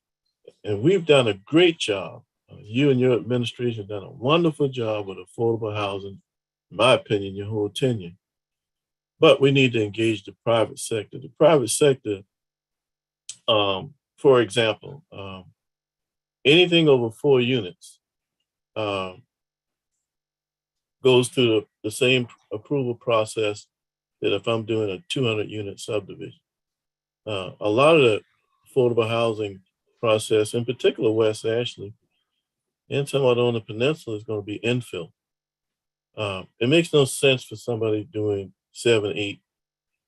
And we've done a great job. You and your administration have done a wonderful job with affordable housing, in my opinion, your whole tenure. But we need to engage the private sector. The private sector, for example, anything over 4 units goes through the same approval process that if I'm doing a 200-unit subdivision. A lot of the affordable housing process, in particular West Ashley, and somewhat on the peninsula, is going to be infill. It makes no sense for somebody doing 7, 8,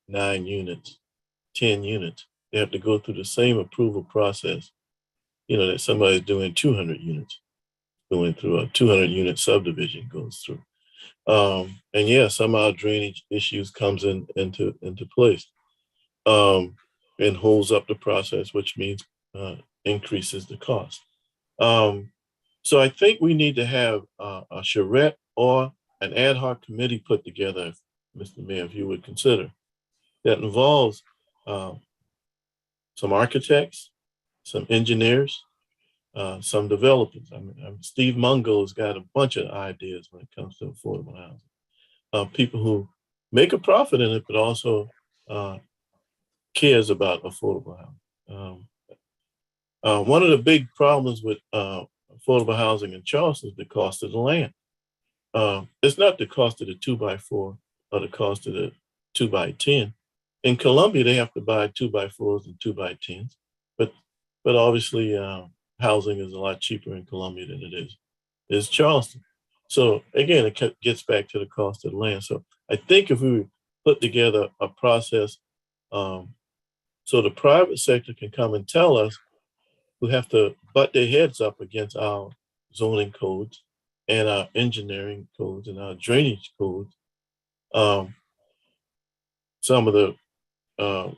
9 units, 10 units. They have to go through the same approval process, that somebody's doing 200 units, going through a 200-unit subdivision goes through. And yeah, somehow drainage issues comes into place and holds up the process, which means increases the cost. So I think we need to have a charrette or an ad hoc committee put together, Mr. Mayor, if you would consider, that involves some architects, some engineers, some developers. Steve Mungo has got a bunch of ideas when it comes to affordable housing. People who make a profit in it, but also cares about affordable housing. One of the big problems with affordable housing in Charleston is the cost of the land. It's not the cost of the 2x4 or the cost of the 2x10. In Columbia, they have to buy 2x4s and 2x10s, but obviously housing is a lot cheaper in Columbia than it is Charleston. So again, it gets back to the cost of the land. So I think if we put together a process so the private sector can come and tell us, who have to butt their heads up against our zoning codes and our engineering codes and our drainage codes, some of the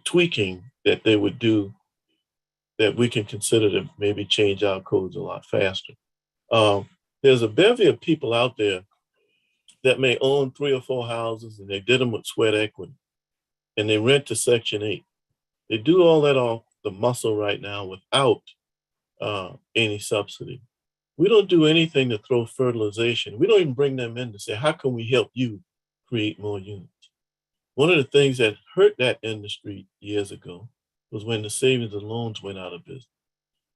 tweaking that they would do that we can consider to maybe change our codes a lot faster. There's a bevy of people out there that may own 3 or 4 houses and they did them with sweat equity and they rent to Section 8. They do all that off the muscle right now without any subsidy. We don't do anything to throw fertilization. We don't even bring them in to say, how can we help you create more units? One of the things that hurt that industry years ago was when the savings and loans went out of business.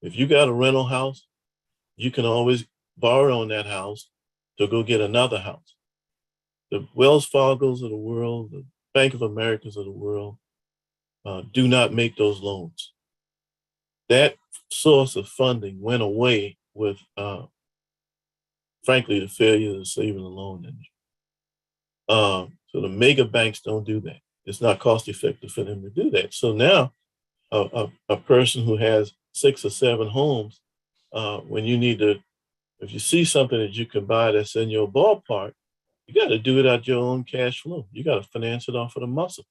If you got a rental house, you can always borrow on that house to go get another house. The Wells Fargos of the world, the Bank of Americas of the world do not make those loans. That source of funding went away with, frankly, the failure of the saving and loan industry. So the mega banks don't do that. It's not cost effective for them to do that. So now a person who has 6 or 7 homes, when you need to, if you see something that you can buy that's in your ballpark, you got to do it out your own cash flow. You got to finance it off of the muscle.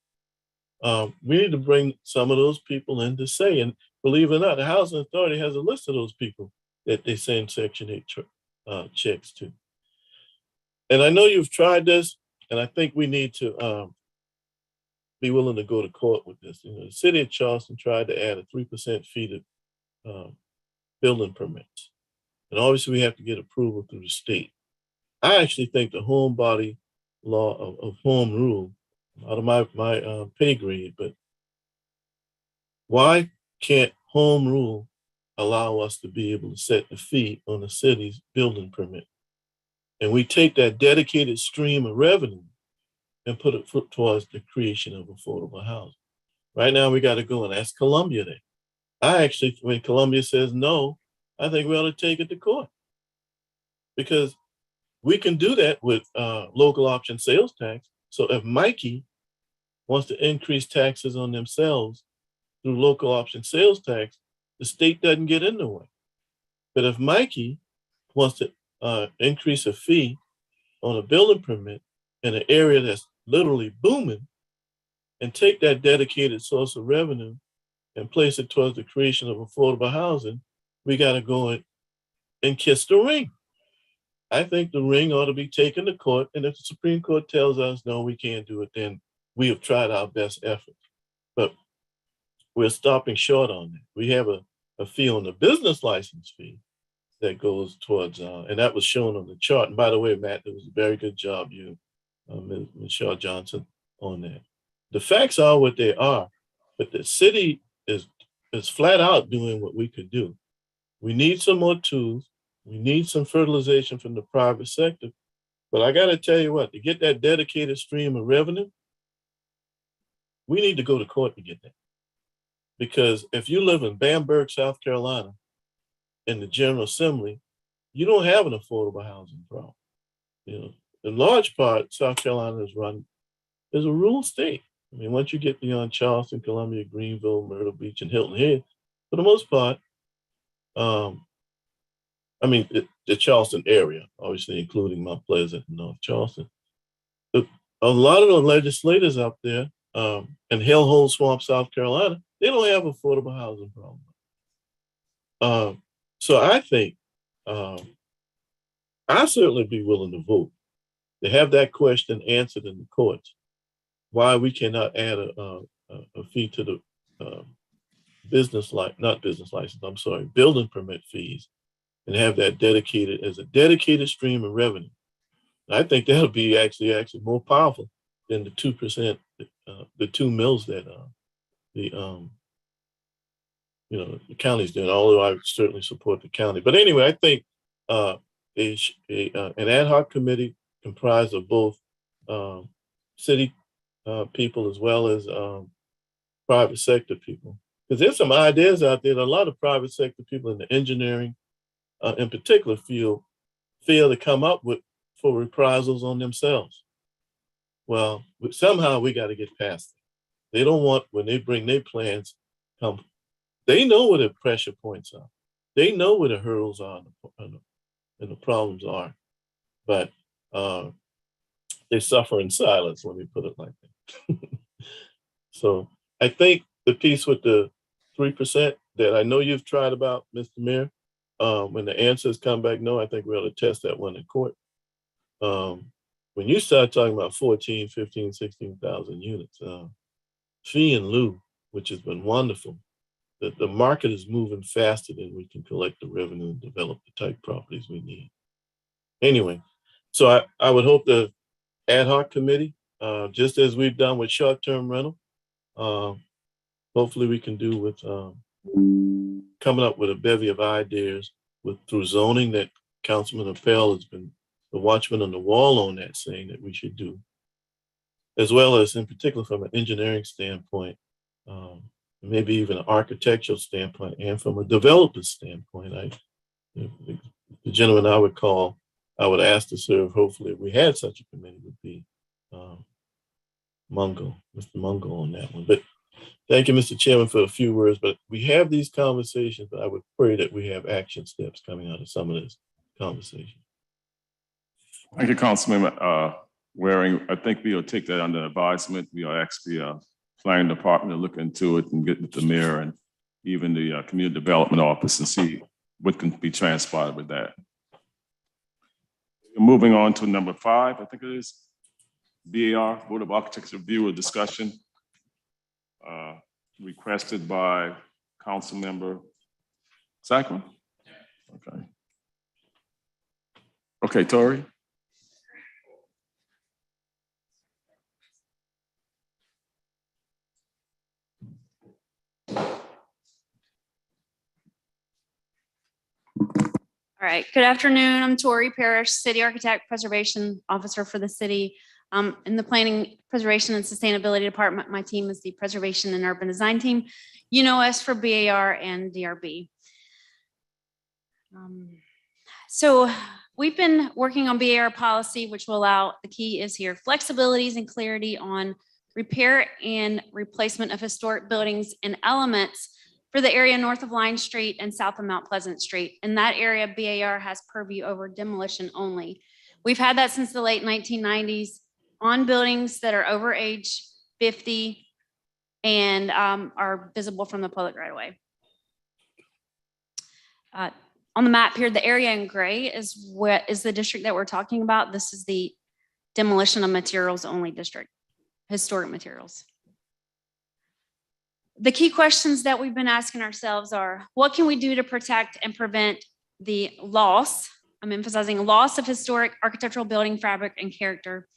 We need to bring some of those people in to say, and believe it or not, the Housing Authority has a list of those people that they send Section 8 checks to. And I know you've tried this, and I think we need to be willing to go to court with this. The city of Charleston tried to add a 3% fee to building permits. And obviously we have to get approval through the state. I actually think the home body law of home rule, out of my pay grade, but why can't home rule allow us to be able to set the fee on the city's building permit? and we take that dedicated stream of revenue and put it towards the creation of affordable housing. Right now, we got to go and ask Columbia there. I actually, when Columbia says no, I think we ought to take it to court, because we can do that with local option sales tax. So if Mikey wants to increase taxes on themselves through local option sales tax, the state doesn't get in the way. But if Mikey wants to increase a fee on a building permit in an area that's literally booming, and take that dedicated source of revenue and place it towards the creation of affordable housing, we got to go and kiss the ring. I think the ring ought to be taken to court. And if the Supreme Court tells us, no, we can't do it, then we have tried our best effort. But we're stopping short on that. We have a fee on the business license fee that goes towards, and that was shown on the chart. And by the way, Matt, it was a very good job, you, Ms. Shaw Johnson, on that. The facts are what they are, but the city is flat out doing what we could do. We need some more tools. We need some fertilization from the private sector. But I got to tell you what, to get that dedicated stream of revenue, we need to go to court to get that. Because if you live in Bamberg, South Carolina, in the General Assembly, you don't have an affordable housing problem. You know, in large part, South Carolina is run as a rural state. I mean, once you get beyond Charleston, Columbia, Greenville, Myrtle Beach, and Hilton Head, for the most part, I mean, the Charleston area, obviously including Mount Pleasant and North Charleston. But a lot of the legislators up there in Hellhole Swamp, South Carolina, they don't have affordable housing problem. So I think I'd certainly be willing to vote to have that question answered in the courts. Why we cannot add a fee to the building permit fees, and have that dedicated as a dedicated stream of revenue. And I think that'll be actually more powerful than the 2%, the 2 mills that the county's doing. Although I certainly support the county, but anyway, I think an ad hoc committee comprised of both city people as well as private sector people, because there's some ideas out there that a lot of private sector people in the engineering in particular fail to come up with for reprisals on themselves. Well, somehow we got to get past it. They don't want, when they bring their plans, they know where the pressure points are. They know where the hurdles are and the problems are, but they suffer in silence, let me put it like that. So I think the piece with the 3% that I know you've tried about, Mr. Mayor, when the answers come back no, I think we ought to test that one in court. When you start talking about 14, 15, 16,000 units, fee and lieu, which has been wonderful, the market is moving faster than we can collect the revenue and develop the type properties we need. Anyway, so I would hope the ad hoc committee, just as we've done with short-term rental, hopefully we can do with coming up with a bevy of ideas through zoning that Councilman Appel has been the watchman on the wall on that, saying that we should do, as well as in particular from an engineering standpoint, maybe even an architectural standpoint, and from a developer standpoint. The gentleman I would ask to serve, hopefully if we had such a committee, would be Mr. Mungo on that one. But thank you, Mr. Chairman, for a few words. But we have these conversations, but I would pray that we have action steps coming out of some of this conversation. Thank you, Councilman Waring. I think we'll take that under advisement. We'll ask the planning department to look into it and get with the mayor and even the community development office and see what can be transpired with that. Moving on to number 5, I think it is, BAR, Board of Architects Review or Discussion, requested by Council Member Zachary. Okay, Tori. All right, good afternoon. I'm Tori Parrish, City Architect Preservation Officer for the city. In the Planning, Preservation and Sustainability Department, my team is the Preservation and Urban Design Team. You know us for BAR and DRB. So we've been working on BAR policy, which will allow, the key is here, flexibilities and clarity on repair and replacement of historic buildings and elements for the area north of Line Street and south of Mount Pleasant Street. In that area, BAR has purview over demolition only. We've had that since the late 1990s on buildings that are over age 50 and are visible from the public right away. On the map here, the area in gray is what is the district that we're talking about. This is the demolition of materials only district, historic materials. The key questions that we've been asking ourselves are, what can we do to protect and prevent the loss? I'm emphasizing loss of historic architectural building fabric and character.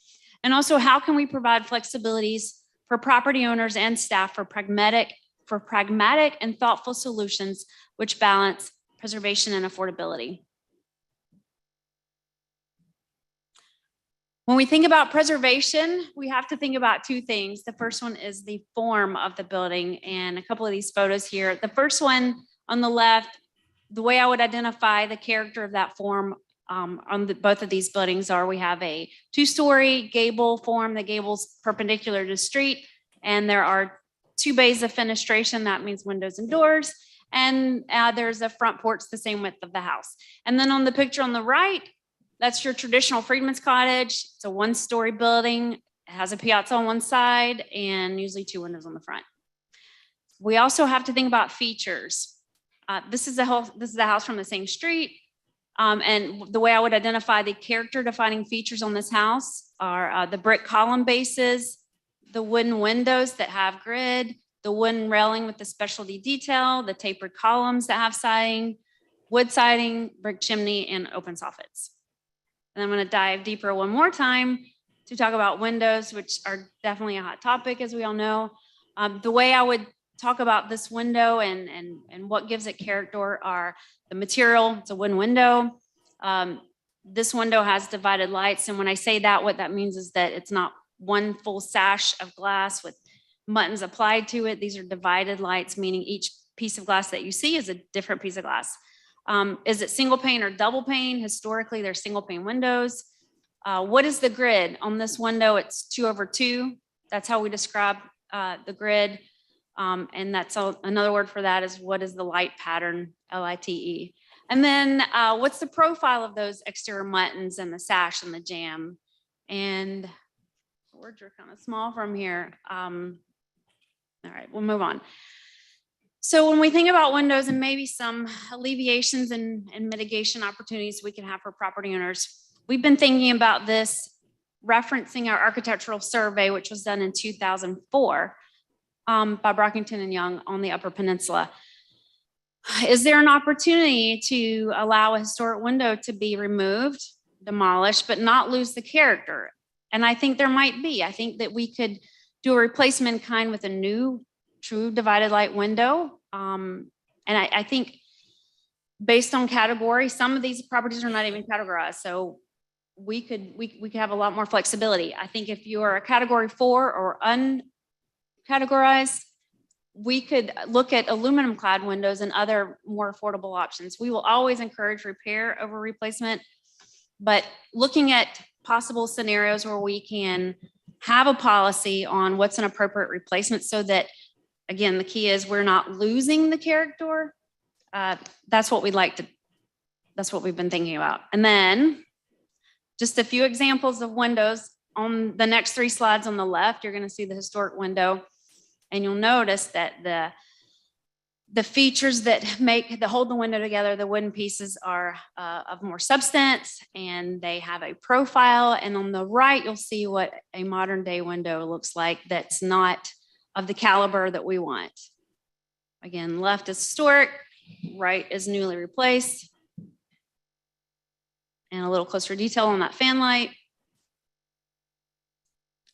And also, how can we provide flexibilities for property owners and staff for pragmatic and thoughtful solutions which balance preservation and affordability? When we think about preservation, we have to think about two things. The first one is the form of the building, and a couple of these photos here. The first one on the left, the way I would identify the character of that form on both of these buildings are, we have a two-story gable form. The gable's perpendicular to the street, and there are 2 bays of fenestration. That means windows and doors. And there's a front porch the same width of the house. And then on the picture on the right, that's your traditional Freedman's Cottage. It's a 1-story building. It has a piazza on one side and usually 2 windows on the front. We also have to think about features. This is the house from the same street. And the way I would identify the character defining features on this house are the brick column bases, the wooden windows that have grid, the wooden railing with the specialty detail, the tapered columns that have siding, wood siding, brick chimney, and open soffits. And I'm going to dive deeper one more time to talk about windows, which are definitely a hot topic, as we all know. The way I would talk about this window and what gives it character are the material. It's a wooden window. This window has divided lights. And when I say that, what that means is that it's not one full sash of glass with buttons applied to it. These are divided lights, meaning each piece of glass that you see is a different piece of glass. Is it single pane or double pane? Historically, they're single pane windows. What is the grid? On this window, it's 2/2. That's how we describe the grid. And that's another word for that is, what is the light pattern, LITE. And then what's the profile of those exterior buttons and the sash and the jamb? And the words are kind of small from here. All right, we'll move on. So when we think about windows and maybe some alleviations and mitigation opportunities we can have for property owners, we've been thinking about this referencing our architectural survey, which was done in 2004 by Brockington and Young on the Upper Peninsula. Is there an opportunity to allow a historic window to be removed, demolished, but not lose the character? And I think there might be. I think that we could do a replacement kind with a new true divided light window. And I think based on category, some of these properties are not even categorized. So we could have a lot more flexibility. I think if you are a category 4 or uncategorized, we could look at aluminum clad windows and other more affordable options. We will always encourage repair over replacement, but looking at possible scenarios where we can have a policy on what's an appropriate replacement so that, again, the key is we're not losing the character. That's what we'd like to, that's what we've been thinking about. And then just a few examples of windows. On the next 3 slides on the left, you're going to see the historic window. And you'll notice that the features that hold the window together, the wooden pieces are of more substance and they have a profile. And on the right, you'll see what a modern day window looks like that's not of the caliber that we want. Again, left is historic, right is newly replaced. And a little closer detail on that fan light.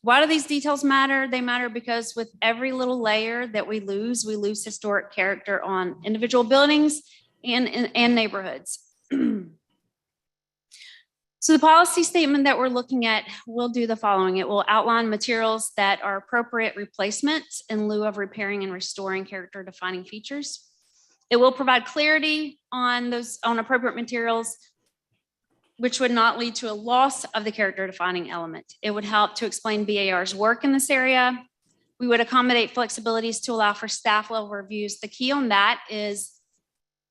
Why do these details matter? They matter because with every little layer that we lose historic character on individual buildings and neighborhoods. So the policy statement that we're looking at will do the following. It will outline materials that are appropriate replacements in lieu of repairing and restoring character defining features. It will provide clarity on appropriate materials, which would not lead to a loss of the character defining element. It would help to explain BAR's work in this area. We would accommodate flexibilities to allow for staff level reviews. The key on that is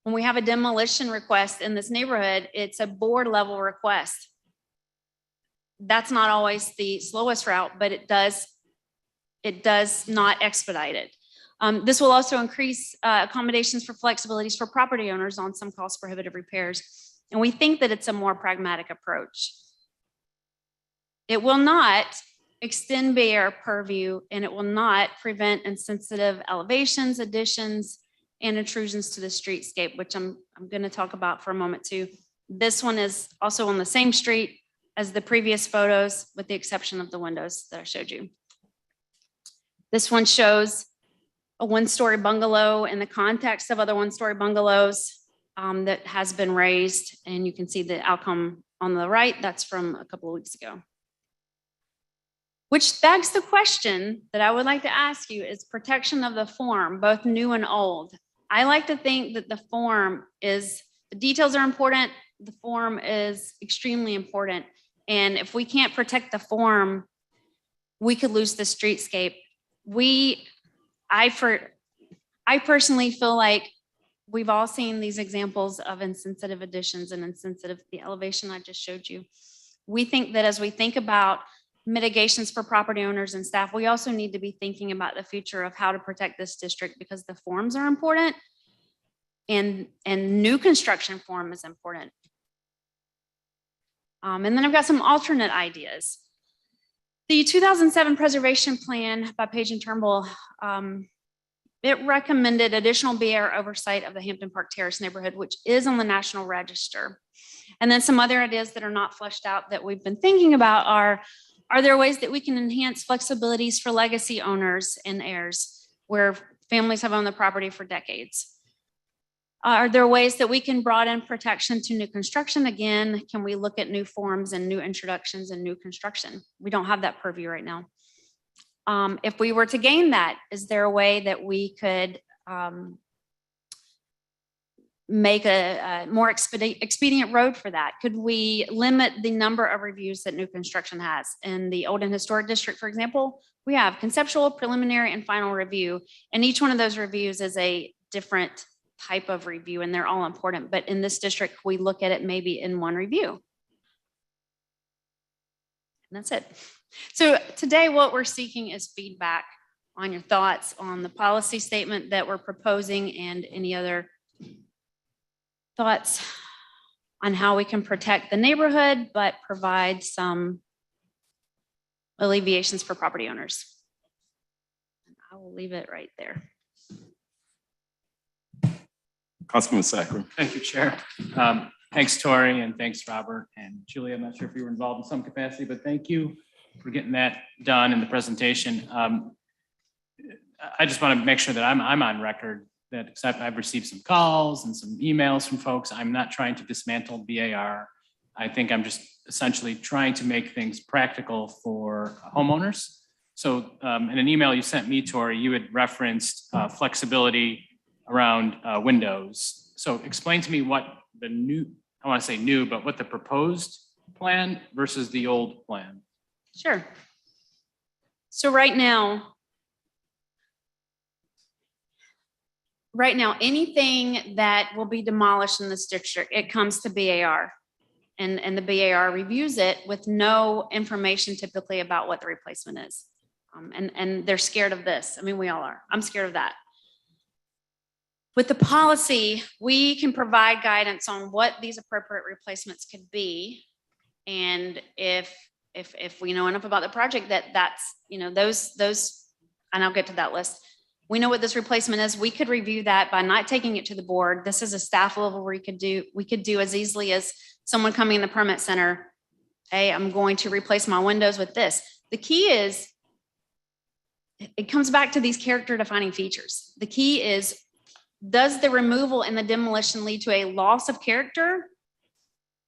when we have a demolition request in this neighborhood, it's a board level request. That's not always the slowest route, but it does not expedite it. This will also increase accommodations for flexibilities for property owners on some cost prohibitive repairs. And we think that it's a more pragmatic approach. It will not extend BAR purview, and it will not prevent insensitive elevations, additions, and intrusions to the streetscape, which I'm going to talk about for a moment too. This one is also on the same street as the previous photos, with the exception of the windows that I showed you. This one shows a one-story bungalow in the context of other one-story bungalows that has been raised, and you can see the outcome on the right. That's from a couple of weeks ago. Which begs the question that I would like to ask you is protection of the form, both new and old. I like to think that the details are important. The form is extremely important. And if we can't protect the form, we could lose the streetscape. I personally feel like we've all seen these examples of insensitive additions and the elevation I just showed you. We think that as we think about mitigations for property owners and staff, we also need to be thinking about the future of how to protect this district, because the forms are important and new construction form is important. And then I've got some alternate ideas. The 2007 preservation plan by Page and Turnbull, it recommended additional BAR oversight of the Hampton Park Terrace neighborhood, which is on the National Register. And then some other ideas that are not fleshed out that we've been thinking about are there ways that we can enhance flexibilities for legacy owners and heirs where families have owned the property for decades? Are there ways that we can broaden protection to new construction? Again, can we look at new forms and new introductions and new construction? We don't have that purview right now. If we were to gain that, is there a way that we could make a more expedient road for that? Could we limit the number of reviews that new construction has? In the Old and Historic District, for example, we have conceptual, preliminary, and final review. And each one of those reviews is a different type of review, and they're all important. But in this district, we look at it maybe in one review. And that's it. So today, what we're seeking is feedback on your thoughts on the policy statement that we're proposing and any other thoughts on how we can protect the neighborhood, but provide some alleviations for property owners. And I will leave it right there. Councilman Sacre. Thank you, Chair. Thanks, Tori, and thanks, Robert and Julie. I'm not sure if you were involved in some capacity, but thank you for getting that done in the presentation. I just want to make sure that I'm on record that, except I've received some calls and some emails from folks. I'm not trying to dismantle BAR. I think I'm just essentially trying to make things practical for homeowners. So in an email you sent me, Tori, you had referenced flexibility around windows. So explain to me what the new, I want to say new, but what the proposed plan versus the old plan. Sure. So right now, anything that will be demolished in this district, it comes to BAR. And the BAR reviews it with no information typically about what the replacement is. And they're scared of this. I mean, we all are. I'm scared of that. With the policy, we can provide guidance on what these appropriate replacements could be. And if we know enough about the project that's, those, and I'll get to that list. We know what this replacement is. We could review that by not taking it to the board. This is a staff level where we could do as easily as someone coming in the permit center. Hey, I'm going to replace my windows with this. The key is, it comes back to these character defining features. The key is, does the removal and the demolition lead to a loss of character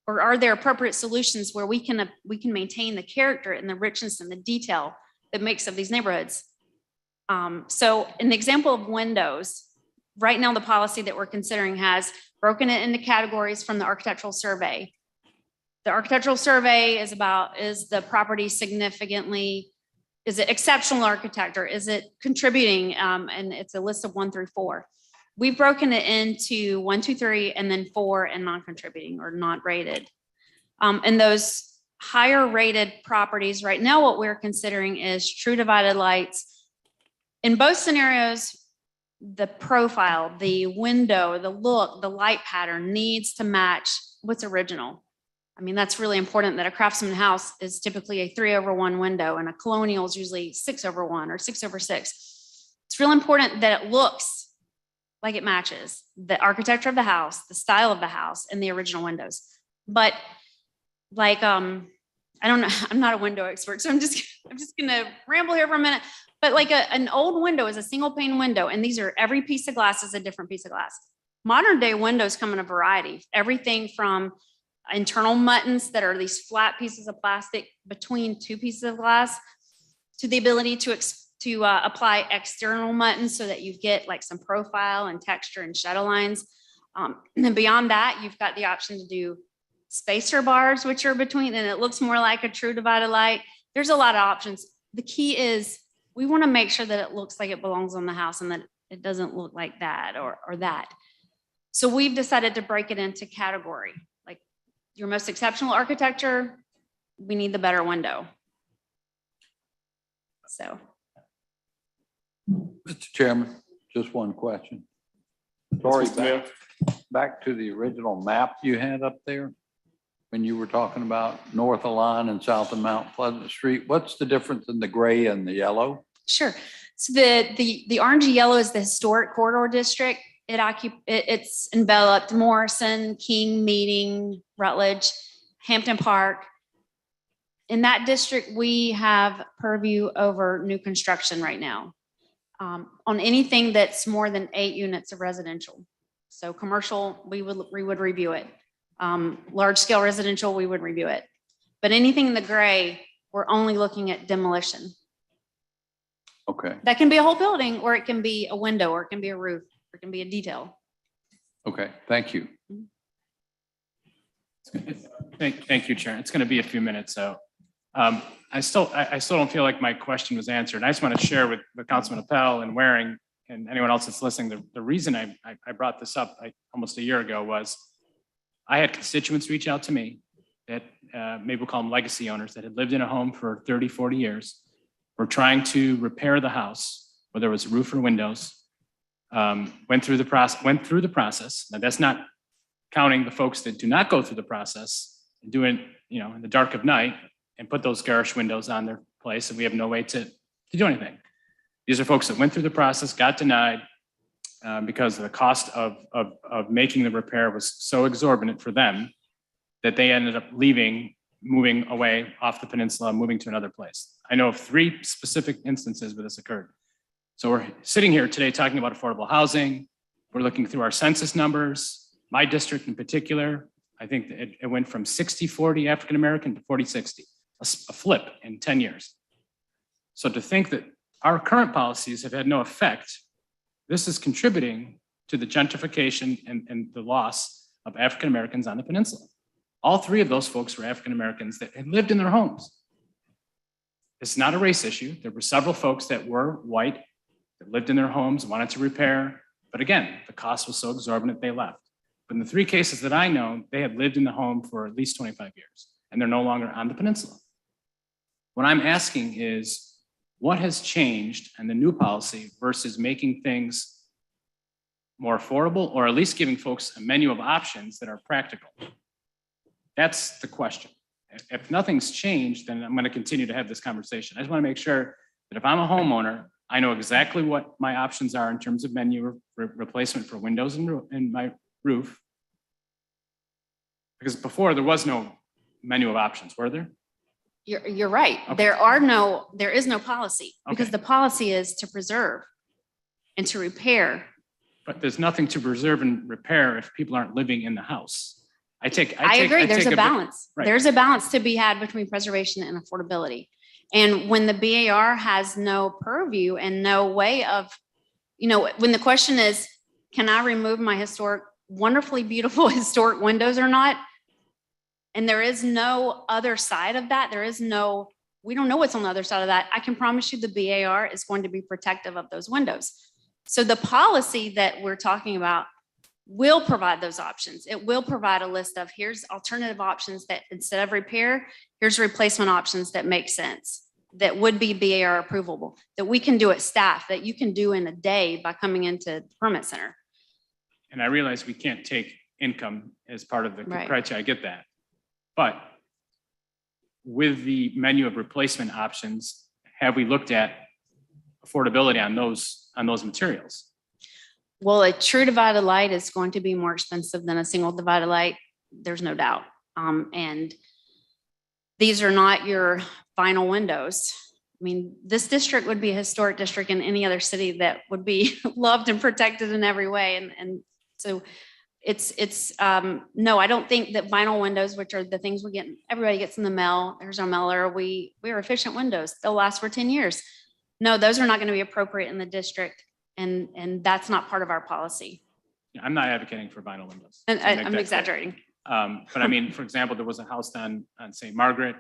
or are there appropriate solutions where we can maintain the character and the richness and the detail that makes of these neighborhoods? So an example of windows, right now the policy that we're considering has broken it into categories from the architectural survey. The architectural survey is the property significantly, is it exceptional architecture? Is it contributing? And it's a list of 1 through 4. We've broken it into 1, 2, 3, and then 4 and non-contributing or not rated. And those higher rated properties, right now what we're considering is true divided lights. In both scenarios, the profile, the window, the look, the light pattern needs to match what's original. I mean, that's really important that a craftsman house is typically a 3/1 window and a colonial is usually 6/1 or 6/6. It's real important that it looks like it matches the architecture of the house, the style of the house, and the original windows. But like, I don't know, I'm not a window expert, so I'm just gonna ramble here for a minute. But like an old window is a single pane window, and these are, every piece of glass is a different piece of glass. Modern day windows come in a variety, everything from internal muttons that are these flat pieces of plastic between 2 pieces of glass to the ability to apply external muttons so that you get like some profile and texture and shadow lines. And then beyond that, you've got the option to do spacer bars, which are between, and it looks more like a true divided light. There's a lot of options. The key is we want to make sure that it looks like it belongs on the house and that it doesn't look like that or that. So we've decided to break it into category. Like your most exceptional architecture, we need the better window. So. Mr. Chairman, just one question. Sorry, back to the original map you had up there. When you were talking about north of Line and south of Mount Pleasant Street, what's the difference in the gray and the yellow? Sure. So the orangey yellow is the historic corridor district. It's enveloped Morrison, King, Meeting, Rutledge, Hampton Park. In that district, we have purview over new construction right now. On anything that's more than 8 units of residential. So commercial, we would review it. Large scale residential, we would review it. But anything in the gray, we're only looking at demolition. Okay. That can be a whole building, or it can be a window, or it can be a roof, or it can be a detail. Okay, thank you. Thank you, Chair. It's going to be a few minutes, so I still don't feel like my question was answered. I just want to share with Councilman Appel and Waring and anyone else that's listening. The reason I brought this up almost a year ago was I had constituents reach out to me that maybe we'll call them legacy owners that had lived in a home for 30, 40 years, were trying to repair the house, whether it was roof or windows, went through the process. Now that's not counting the folks that do not go through the process and do it, in the dark of night and put those garish windows on their place, and we have no way to do anything. These are folks that went through the process, got denied because the cost of making the repair was so exorbitant for them that they ended up moving away off the peninsula, moving to another place. I know of 3 specific instances where this occurred. So we're sitting here today talking about affordable housing. We're looking through our census numbers. My district in particular, I think it went from 60-40 African-American to 40-60, a flip in 10 years. So to think that our current policies have had no effect, this is contributing to the gentrification and the loss of African-Americans on the peninsula. All 3 of those folks were African-Americans that had lived in their homes. It's not a race issue. There were several folks that were white that lived in their homes, wanted to repair, but again, the cost was so exorbitant they left. But in the 3 cases that I know, they had lived in the home for at least 25 years, and they're no longer on the peninsula. What I'm asking is, what has changed in the new policy versus making things more affordable, or at least giving folks a menu of options that are practical? That's the question. If nothing's changed, then I'm going to continue to have this conversation. I just want to make sure that if I'm a homeowner, I know exactly what my options are in terms of menu replacement for windows and my roof. Because before there was no menu of options, were there? You're right. Okay. There is no policy, because the policy is to preserve and to repair. But there's nothing to preserve and repair if people aren't living in the house. I agree. There's a balance. Right. There's a balance to be had between preservation and affordability. And when the BAR has no purview and no way of, when the question is, can I remove my wonderfully beautiful historic windows or not? And there is no other side of that. We don't know what's on the other side of that. I can promise you the BAR is going to be protective of those windows. So the policy that we're talking about will provide those options. It will provide a list of here's alternative options that instead of repair, here's replacement options that make sense, that would be BAR approvable, that we can do at staff, that you can do in a day by coming into the permit center. And I realize we can't take income as part of the Right. criteria. I get that. But with the menu of replacement options, have we looked at affordability on those materials? Well, a true divided light is going to be more expensive than a single divided light. There's no doubt. And these are not your final windows. I mean, this district would be a historic district in any other city that would be loved and protected in every way. And so no, I don't think that vinyl windows, which are the things everybody gets in the mail, there's our mailer, we are efficient windows. They'll last for 10 years. No, those are not going to be appropriate in the district. And that's not part of our policy. Yeah, I'm not advocating for vinyl windows. And to make that I'm clear. exaggerating. But I mean, for example, there was a house on St. Margaret.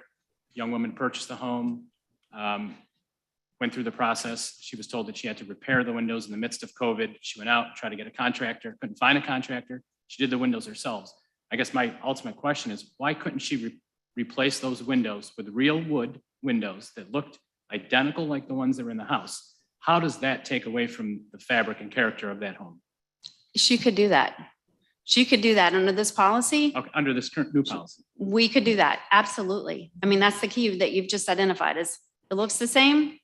Young woman purchased the home, went through the process. She was told that she had to repair the windows in the midst of COVID. She went out, tried to get a contractor, couldn't find a contractor. She did the windows herself. I guess my ultimate question is, why couldn't she replace those windows with real wood windows that looked identical like the ones that were in the house? How does that take away from the fabric and character of that home? She could do that. She could do that under this policy. Okay, under this current new policy. We could do that. Absolutely. I mean, that's the key that you've just identified is it looks the same.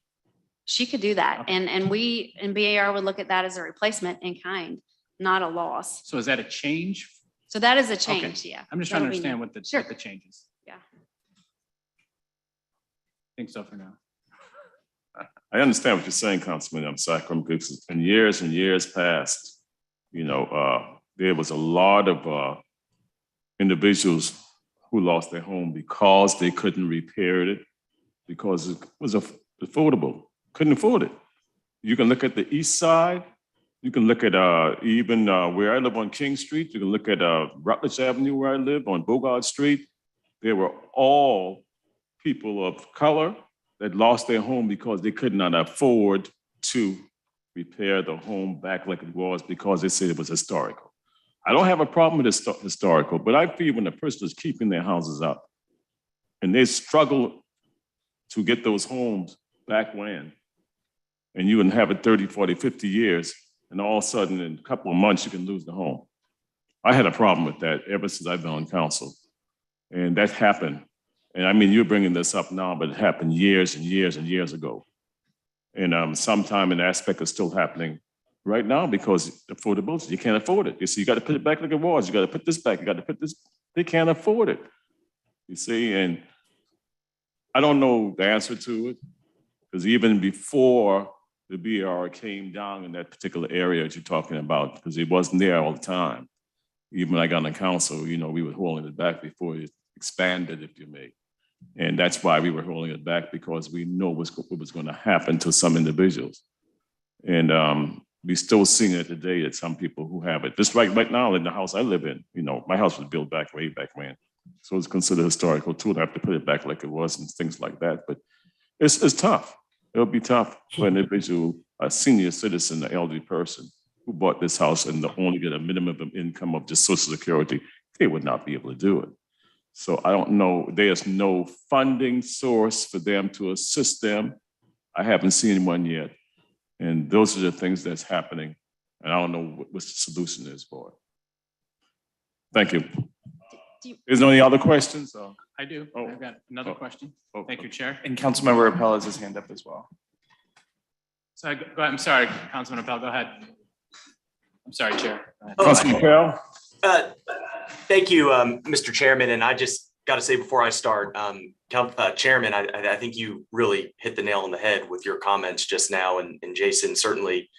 She could do that. Okay. And we in BAR would look at that as a replacement in kind, not a loss. So is that a change? So that is a change. Yeah. I'm just trying to That'll be understand new. what the change is. Yeah. I think so for now. I understand what you're saying, Councilman Sacrum, because in years and years past, there was a lot of individuals who lost their home because they couldn't repair it, because it was affordable, couldn't afford it. You can look at the east side, you can look at even where I live on King Street, you can look at Rutledge Avenue where I live on Bogart Street. They were all people of color that lost their home because they could not afford to repair the home back like it was because they said it was historical. I don't have a problem with historical, but I feel when a person is keeping their houses up and they struggle to get those homes back when, and you can have it 30, 40, 50 years, and all of a sudden in a couple of months you can lose the home. I had a problem with that ever since I've been on council. And that happened. And I mean, you're bringing this up now, but it happened years and years and years ago. And sometime an aspect is still happening right now because affordability, you can't afford it. You see, you got to put it back like it was. You got to put this back. You got to put this. They can't afford it. You see, and I don't know the answer to it because even before the BR came down in that particular area that you're talking about, because it wasn't there all the time. Even when I got on council, we were holding it back before it expanded, if you may. And that's why we were holding it back, because we know what was going to happen to some individuals. And we still seeing it today that some people who have it, just right now in the house I live in, my house was built way back when. So it's considered historical too. I have to put it back like it was and things like that. But it's tough. It'll be tough for an individual, a senior citizen, an elderly person who bought this house and to only get a minimum of income of just Social Security. They would not be able to do it. So I don't know, there's no funding source for them to assist them. I haven't seen one yet. And those are the things that's happening. And I don't know what the solution is for it. Thank you. Is there any other questions? I do. I've got another question. Thank you, Chair. And Councilmember Appel has his hand up as well. So go ahead. I'm sorry, Councilman Appel, go ahead. I'm sorry, Chair. Councilman Appel? Thank you, Mr. Chairman. And I just got to say before I start, Chairman, I think you really hit the nail on the head with your comments just now, and Jason, certainly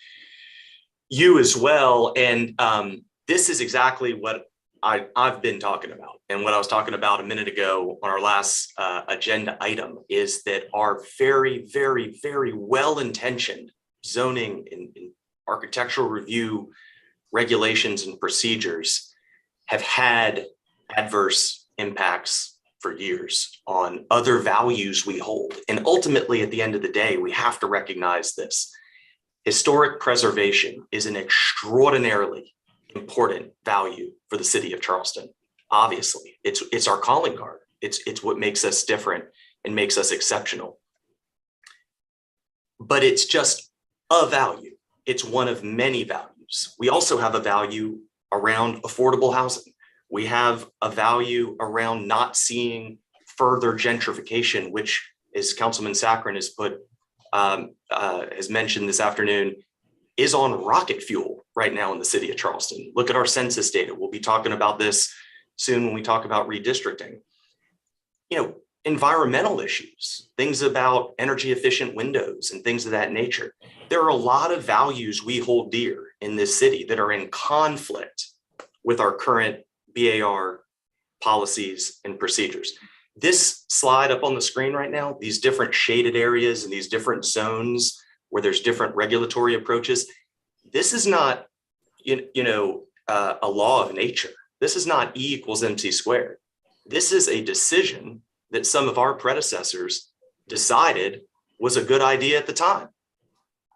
you as well. And this is exactly what I've been talking about. And what I was talking about a minute ago on our last agenda item is that our very, very, very well-intentioned zoning and architectural review regulations and procedures have had adverse impacts for years on other values we hold. And ultimately, at the end of the day, we have to recognize this. Historic preservation is an extraordinarily important value for the city of Charleston. Obviously, it's our calling card. It's what makes us different and makes us exceptional. But it's just a value. It's one of many values. We also have a value around affordable housing. We have a value around not seeing further gentrification, which, as Councilman Saccharin has mentioned this afternoon, is on rocket fuel right now in the city of Charleston. Look at our census data. We'll be talking about this soon when we talk about redistricting. Environmental issues, things about energy efficient windows and things of that nature. There are a lot of values we hold dear in this city that are in conflict with our current BAR policies and procedures. This slide up on the screen right now, these different shaded areas and these different zones where there's different regulatory approaches, this is not, a law of nature. This is not E equals MC squared. This is a decision that some of our predecessors decided was a good idea at the time.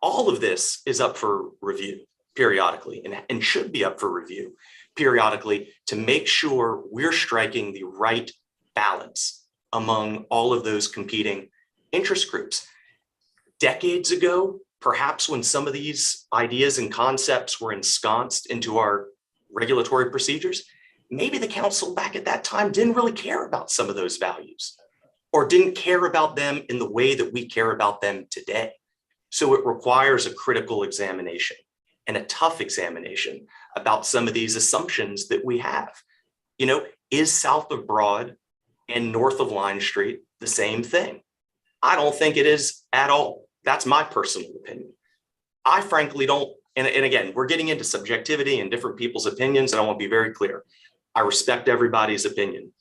All of this is up for review periodically and should be up for review periodically to make sure we're striking the right balance among all of those competing interest groups. Decades ago, perhaps when some of these ideas and concepts were ensconced into our regulatory procedures, maybe the council back at that time didn't really care about some of those values or didn't care about them in the way that we care about them today. So it requires a critical examination and a tough examination about some of these assumptions that we have. Is south of Broad and north of Line Street the same thing? I don't think it is at all. That's my personal opinion. I frankly don't. And again, we're getting into subjectivity and different people's opinions, and I want to be very clear. I respect everybody's opinion.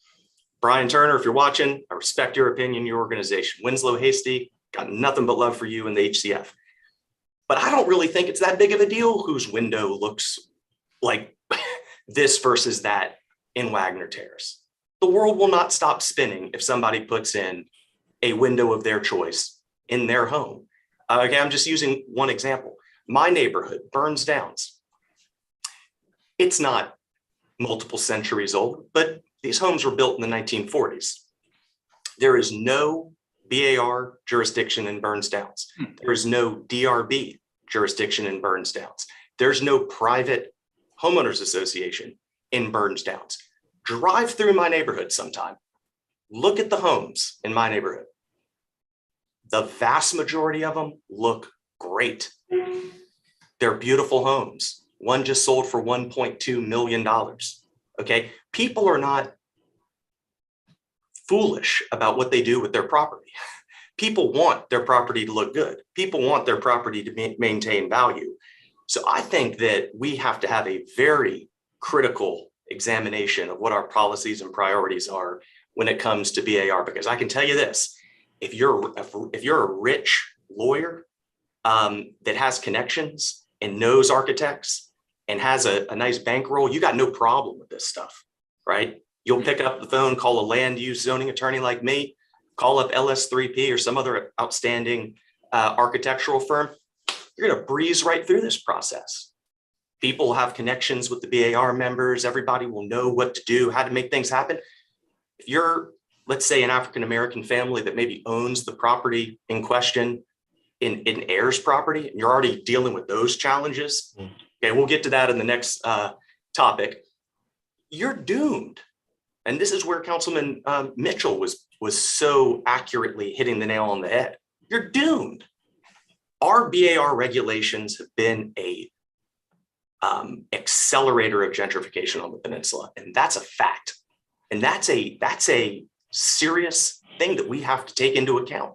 Brian Turner, if you're watching, I respect your opinion, your organization. Winslow Hasty, got nothing but love for you and the HCF. But I don't really think it's that big of a deal whose window looks like this versus that in Wagner Terrace. The world will not stop spinning if somebody puts in a window of their choice in their home. Okay, I'm just using one example. My neighborhood, Burns Downs. It's not multiple centuries old, but these homes were built in the 1940s. There is no BAR jurisdiction in Burns Downs. There is no DRB jurisdiction in Burns Downs. There's no private homeowners association in Burns Downs. Drive through my neighborhood sometime. Look at the homes in my neighborhood. The vast majority of them look great. They're beautiful homes. One just sold for $1.2 million. Okay, people are not foolish about what they do with their property. People want their property to look good. People want their property to maintain value. So I think that we have to have a very critical examination of what our policies and priorities are when it comes to BAR, because I can tell you this, if you're a rich lawyer that has connections and knows architects and has a nice bankroll, you got no problem with this stuff, right? You'll pick up the phone, call a land use zoning attorney like me, call up LS3P or some other outstanding architectural firm. You're going to breeze right through this process. People have connections with the BAR members. Everybody will know what to do, how to make things happen. If you're, let's say, an African-American family that maybe owns the property in question in Ayers property, and you're already dealing with those challenges. Okay, we'll get to that in the next topic. You're doomed. And this is where Councilman Mitchell was so accurately hitting the nail on the head. You're doomed. Our BAR regulations have been a accelerator of gentrification on the peninsula, and that's a fact. And that's a serious thing that we have to take into account.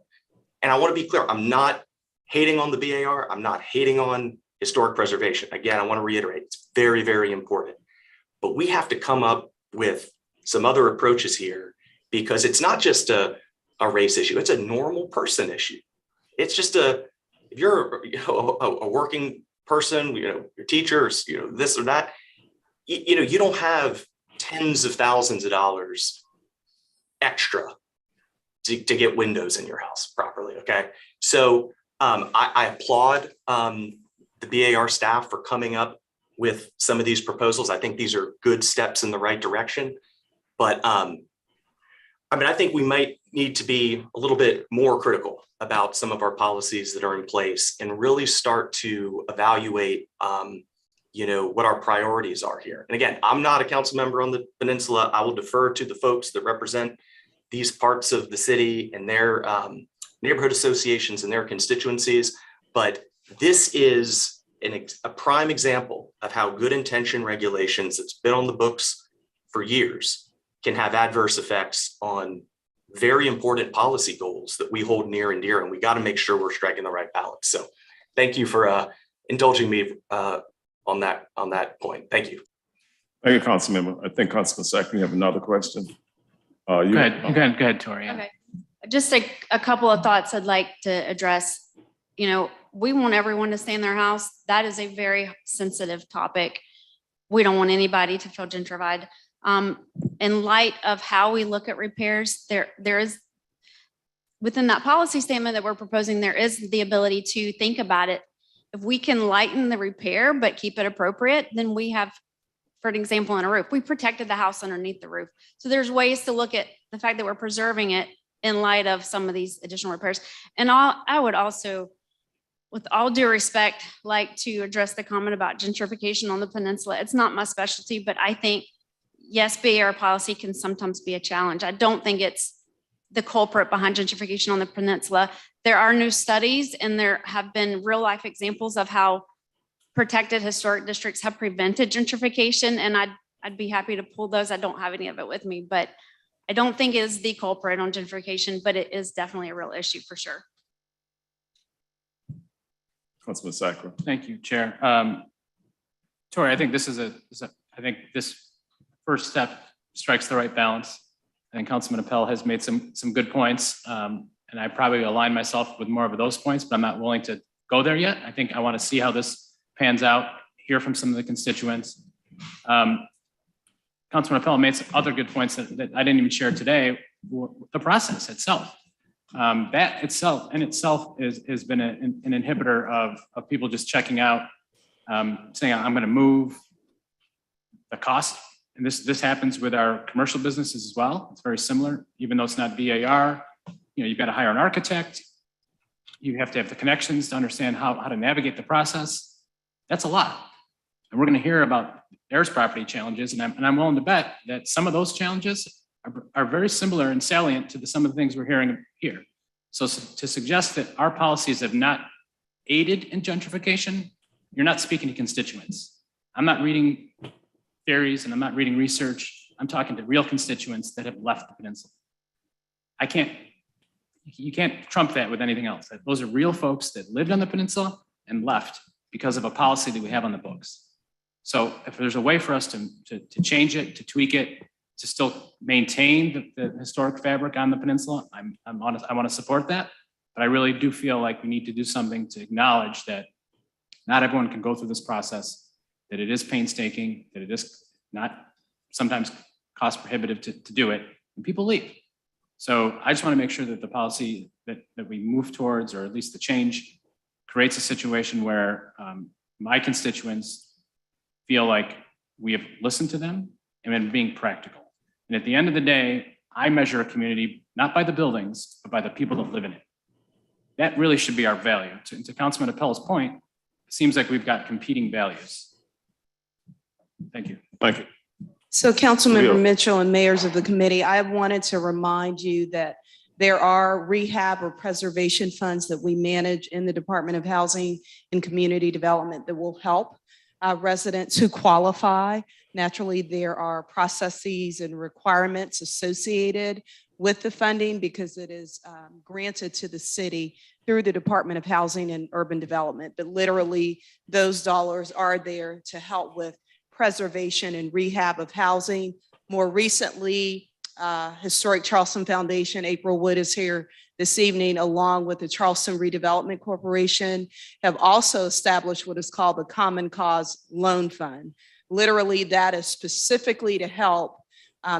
And I want to be clear, I'm not hating on the BAR. I'm not hating on historic preservation. Again, I want to reiterate, it's very, very important. but we have to come up with some other approaches here, because it's not just a race issue, it's a normal person issue. It's just if you're a working person, your teachers, this or that, you don't have tens of thousands of dollars extra to get windows in your house properly. Okay. So I applaud the BAR staff for coming up with some of these proposals. I think these are good steps in the right direction. But I think we might need to be a little bit more critical about some of our policies that are in place and really start to evaluate what our priorities are here. And again, I'm not a council member on the peninsula. I will defer to the folks that represent these parts of the city and their neighborhood associations and their constituencies. But this is a prime example of how good intention regulations that's been on the books for years can have adverse effects on very important policy goals that we hold near and dear. And we got to make sure we're striking the right balance. So thank you for indulging me on that point. Thank you. Thank you, Councilmember. I think Councilman Sack, you have another question. Go ahead, Tori. Yeah. Okay. Just a couple of thoughts I'd like to address. We want everyone to stay in their house. That is a very sensitive topic. We don't want anybody to feel gentrified. In light of how we look at repairs, there is, within that policy statement that we're proposing, there is the ability to think about it. If we can lighten the repair, but keep it appropriate, then we have, for an example, in a roof, we protected the house underneath the roof. So there's ways to look at the fact that we're preserving it in light of some of these additional repairs. And I would also, with all due respect, like to address the comment about gentrification on the peninsula. It's not my specialty, but I think, yes, BAR policy can sometimes be a challenge. I don't think it's the culprit behind gentrification on the peninsula. There are new studies and there have been real life examples of how protected historic districts have prevented gentrification. And I'd be happy to pull those. I don't have any of it with me, but I don't think it is the culprit on gentrification, but it is definitely a real issue for sure. Councilman Sacra. Thank you, Chair. Tori, I think this is I think this first step strikes the right balance. I think Councilman Appel has made some good points, and I probably align myself with more of those points, but I'm not willing to go there yet. I think I want to see how this pans out, hear from some of the constituents. Councilman Appel made some other good points that I didn't even share today. The process itself. That itself has been an inhibitor of people just checking out, saying I'm going to move. The cost, and this happens with our commercial businesses as well. It's very similar, even though it's not BAR. You've got to hire an architect. You have to have the connections to understand how to navigate the process. That's a lot, and we're going to hear about Ayers property challenges, and I'm willing to bet that some of those challenges are very similar and salient to some of the things we're hearing here. So to suggest that our policies have not aided in gentrification, you're not speaking to constituents. I'm not reading theories and I'm not reading research. I'm talking to real constituents that have left the peninsula. You can't trump that with anything else. Those are real folks that lived on the peninsula and left because of a policy that we have on the books. So if there's a way for us to change it, to tweak it, to still maintain the historic fabric on the peninsula, I want to support that. But I really do feel like we need to do something to acknowledge that not everyone can go through this process, that it is painstaking, that it is not sometimes cost prohibitive to do it, and people leave. So I just want to make sure that the policy that we move towards, or at least the change, creates a situation where my constituents feel like we have listened to them and been being practical. And at the end of the day, I measure a community not by the buildings, but by the people that live in it. That really should be our value. To Councilman Appel's point, it seems like we've got competing values. Thank you. Thank you. So Councilmember Mitchell and mayors of the committee, I wanted to remind you that there are rehab or preservation funds that we manage in the Department of Housing and Community Development that will help residents who qualify. Naturally, there are processes and requirements associated with the funding because it is granted to the city through the Department of Housing and Urban Development. But literally, those dollars are there to help with preservation and rehab of housing. More recently, Historic Charleston Foundation, April Wood is here this evening, along with the Charleston Redevelopment Corporation, have also established what is called the Common Cause Loan Fund. Literally, that is specifically to help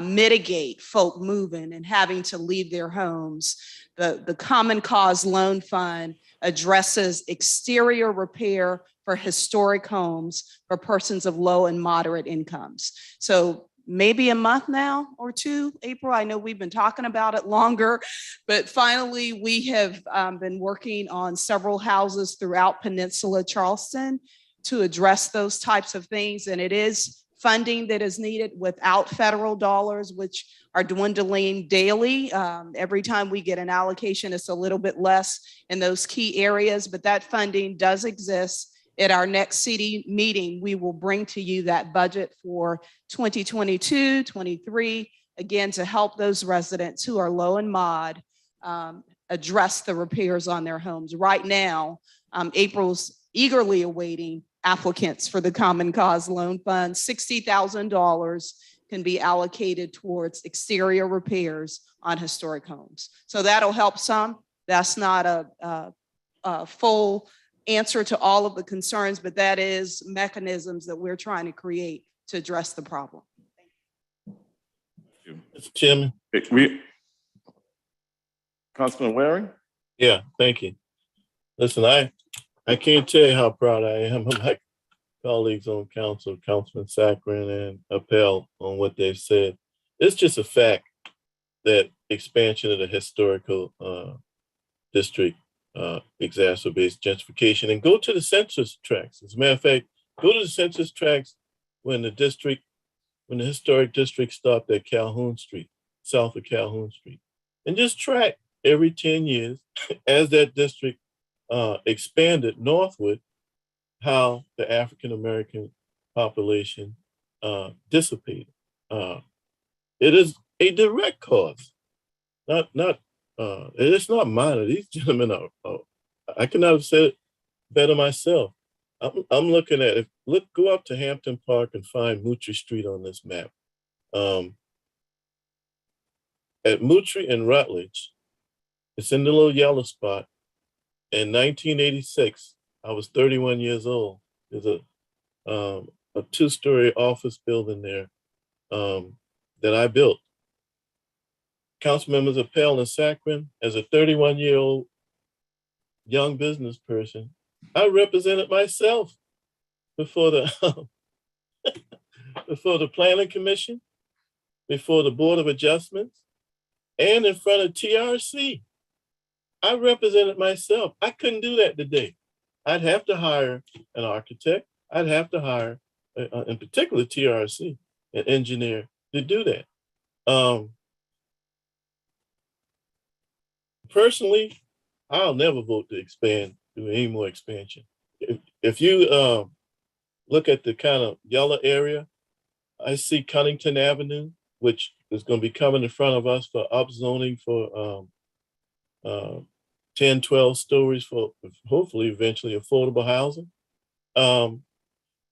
mitigate folk moving and having to leave their homes. The Common Cause Loan Fund addresses exterior repair for historic homes for persons of low and moderate incomes. So maybe a month now or two, April, I know we've been talking about it longer, but finally we have been working on several houses throughout Peninsula Charleston to address those types of things. And it is funding that is needed without federal dollars, which are dwindling daily. Every time we get an allocation, it's a little bit less in those key areas, but that funding does exist. At our next city meeting, we will bring to you that budget for 2022, 23, again, to help those residents who are low and mod address the repairs on their homes. Right now, April's eagerly awaiting applicants for the Common Cause Loan Fund. $60,000 can be allocated towards exterior repairs on historic homes. So that'll help some. That's not a full answer to all of the concerns, but that is mechanisms that we're trying to create to address the problem. Mr. Chairman. Councilman Waring? Yeah, thank you. Listen, I can't tell you how proud I am of my colleagues on council, Councilman Saccharin and Appel, on what they've said. It's just a fact that expansion of the historical district exacerbates gentrification. And go to the census tracts. As a matter of fact, go to the census tracts when the historic district stopped at Calhoun Street, south of Calhoun Street, and just track every 10 years as that district expanded northward, how the African-American population dissipated. It is a direct cause, it's not minor. These gentlemen are I could not have said it better myself. I'm looking at it. Go up to Hampton Park and find Moutrie Street on this map. At Moutrie and Rutledge, it's in the little yellow spot. In 1986, I was 31 years old. There's a two-story office building there that I built. Council members Appel and Saccharin, as a 31-year-old young business person, I represented myself before the before the Planning Commission, before the Board of Adjustments, and in front of TRC. I represented myself. I couldn't do that today. I'd have to hire an architect. I'd have to hire, in particular TRC, an engineer to do that. Personally, I'll never vote to expand, do any more expansion. If you look at the kind of yellow area, I see Cunnington Avenue, which is going to be coming in front of us for upzoning for 10, 12 stories for hopefully eventually affordable housing. Can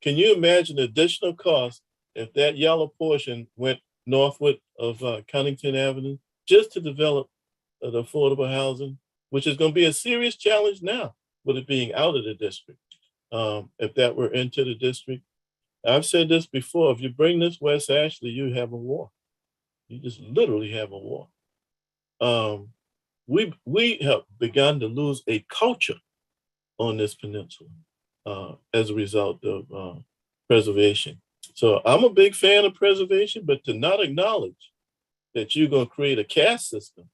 you imagine the additional cost if that yellow portion went northward of Cunnington Avenue just to develop the affordable housing, which is going to be a serious challenge now with it being out of the district. If that were into the district, I've said this before, if you bring this West Ashley, you have a war. You just literally have a war. We have begun to lose a culture on this peninsula as a result of preservation. So I'm a big fan of preservation, but to not acknowledge that you're going to create a caste system.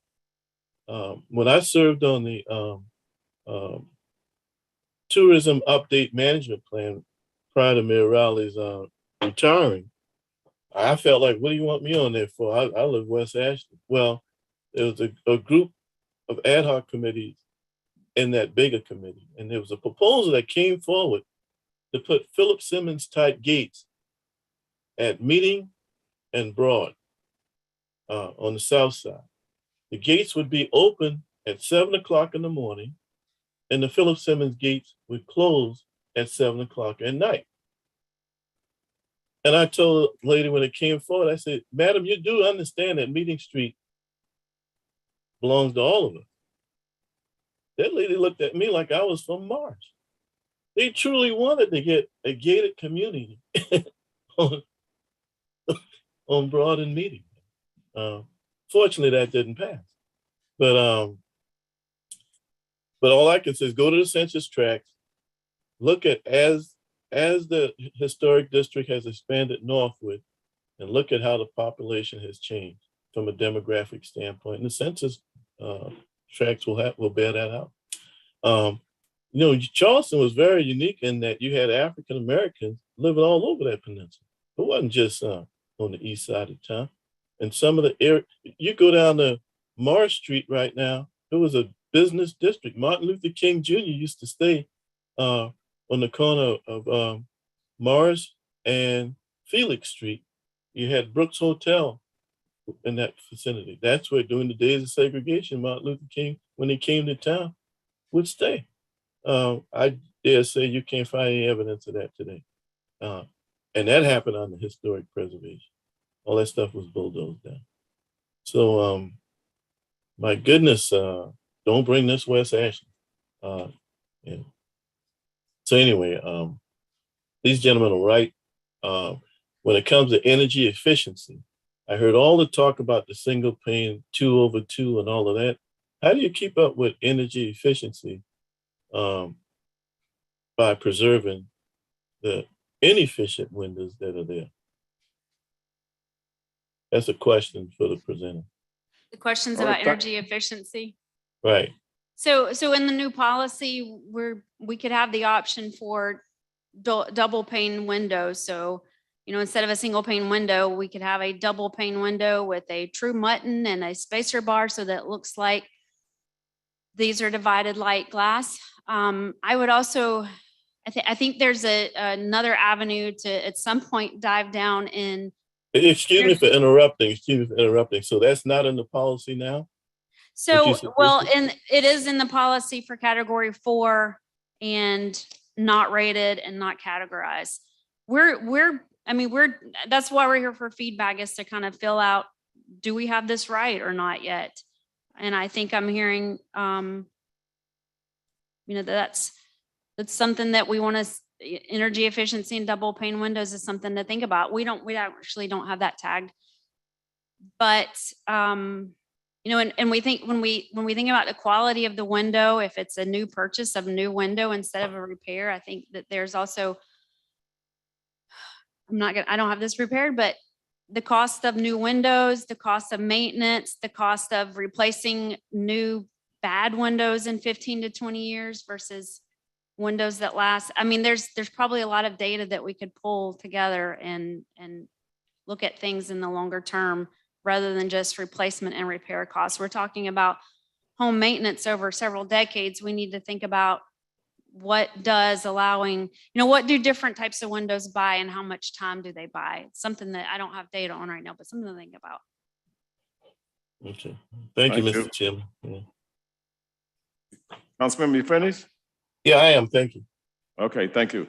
When I served on the tourism update management plan prior to Mayor Rowley's retiring, I felt like, what do you want me on there for? I live West Ashley. Well, there was a group of ad hoc committees in that bigger committee. And there was a proposal that came forward to put Philip Simmons type gates at Meeting and Broad on the south side. The gates would be open at 7 o'clock in the morning and the Philip Simmons gates would close at 7 o'clock at night. And I told the lady when it came forward, I said, "Madam, you do understand that Meeting Street belongs to all of us." That lady looked at me like I was from Mars. They truly wanted to get a gated community on Broaden Meeting. Fortunately, that didn't pass. But all I can say is go to the census tracts, look at as the historic district has expanded northward, and look at how the population has changed from a demographic standpoint. And the census tracts will bear that out. Charleston was very unique in that you had African Americans living all over that peninsula. It wasn't just on the east side of town. And some of the area, you go down to Mars Street right now, it was a business district. Martin Luther King Jr. used to stay on the corner of Mars and Felix Street. You had Brooks Hotel in that vicinity. That's where during the days of segregation, Martin Luther King, when he came to town, would stay. I dare say you can't find any evidence of that today. And that happened on the historic preservation. All that stuff was bulldozed down. So my goodness, don't bring this West Ashley. Yeah. So anyway, these gentlemen are right. When it comes to energy efficiency, I heard all the talk about the single pane 2/2 and all of that. How do you keep up with energy efficiency by preserving the inefficient windows that are there? That's a question for the presenter. The questions about energy efficiency. Right. So in the new policy, we could have the option for double pane windows. So, instead of a single pane window, we could have a double pane window with a true mutton and a spacer bar so that it looks like these are divided light glass. I would also, I think there's another avenue to at some point dive down in. Excuse me for interrupting. So that's not in the policy now? So, and it is in the policy for category 4 and not rated and not categorized. That's why we're here for feedback, is to kind of fill out, do we have this right or not yet? And I think I'm hearing, that's something that we want to, energy efficiency and double pane windows is something to think about. We actually don't have that tagged, but, and we think when we think about the quality of the window, if it's a new purchase of a new window instead of a repair, I think that there's also, I don't have this prepared, but the cost of new windows, the cost of maintenance, the cost of replacing new bad windows in 15 to 20 years versus windows that last. There's probably a lot of data that we could pull together and look at things in the longer term rather than just replacement and repair costs. We're talking about home maintenance over several decades. We need to think about what do different types of windows buy and how much time do they buy? It's something that I don't have data on right now, but something to think about. Okay. Thank you, Mr. Chairman. Yeah. Councilman, you finished? Yeah, I am. Thank you. Okay, thank you.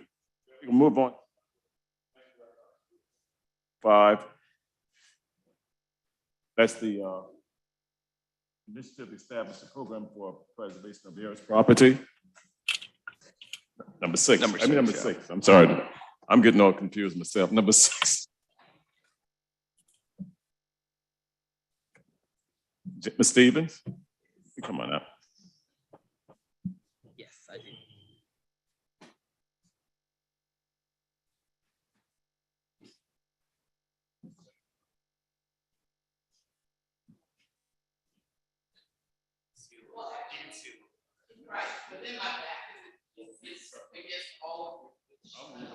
We can move on. 5. That's the initiative to establish a program for preservation of Ayers property. Number 6. Number 6. I'm sorry. I'm getting all confused myself. Number 6. Ms. Stevens, come on up. Yes, I do. Right, but then my back is against all of it.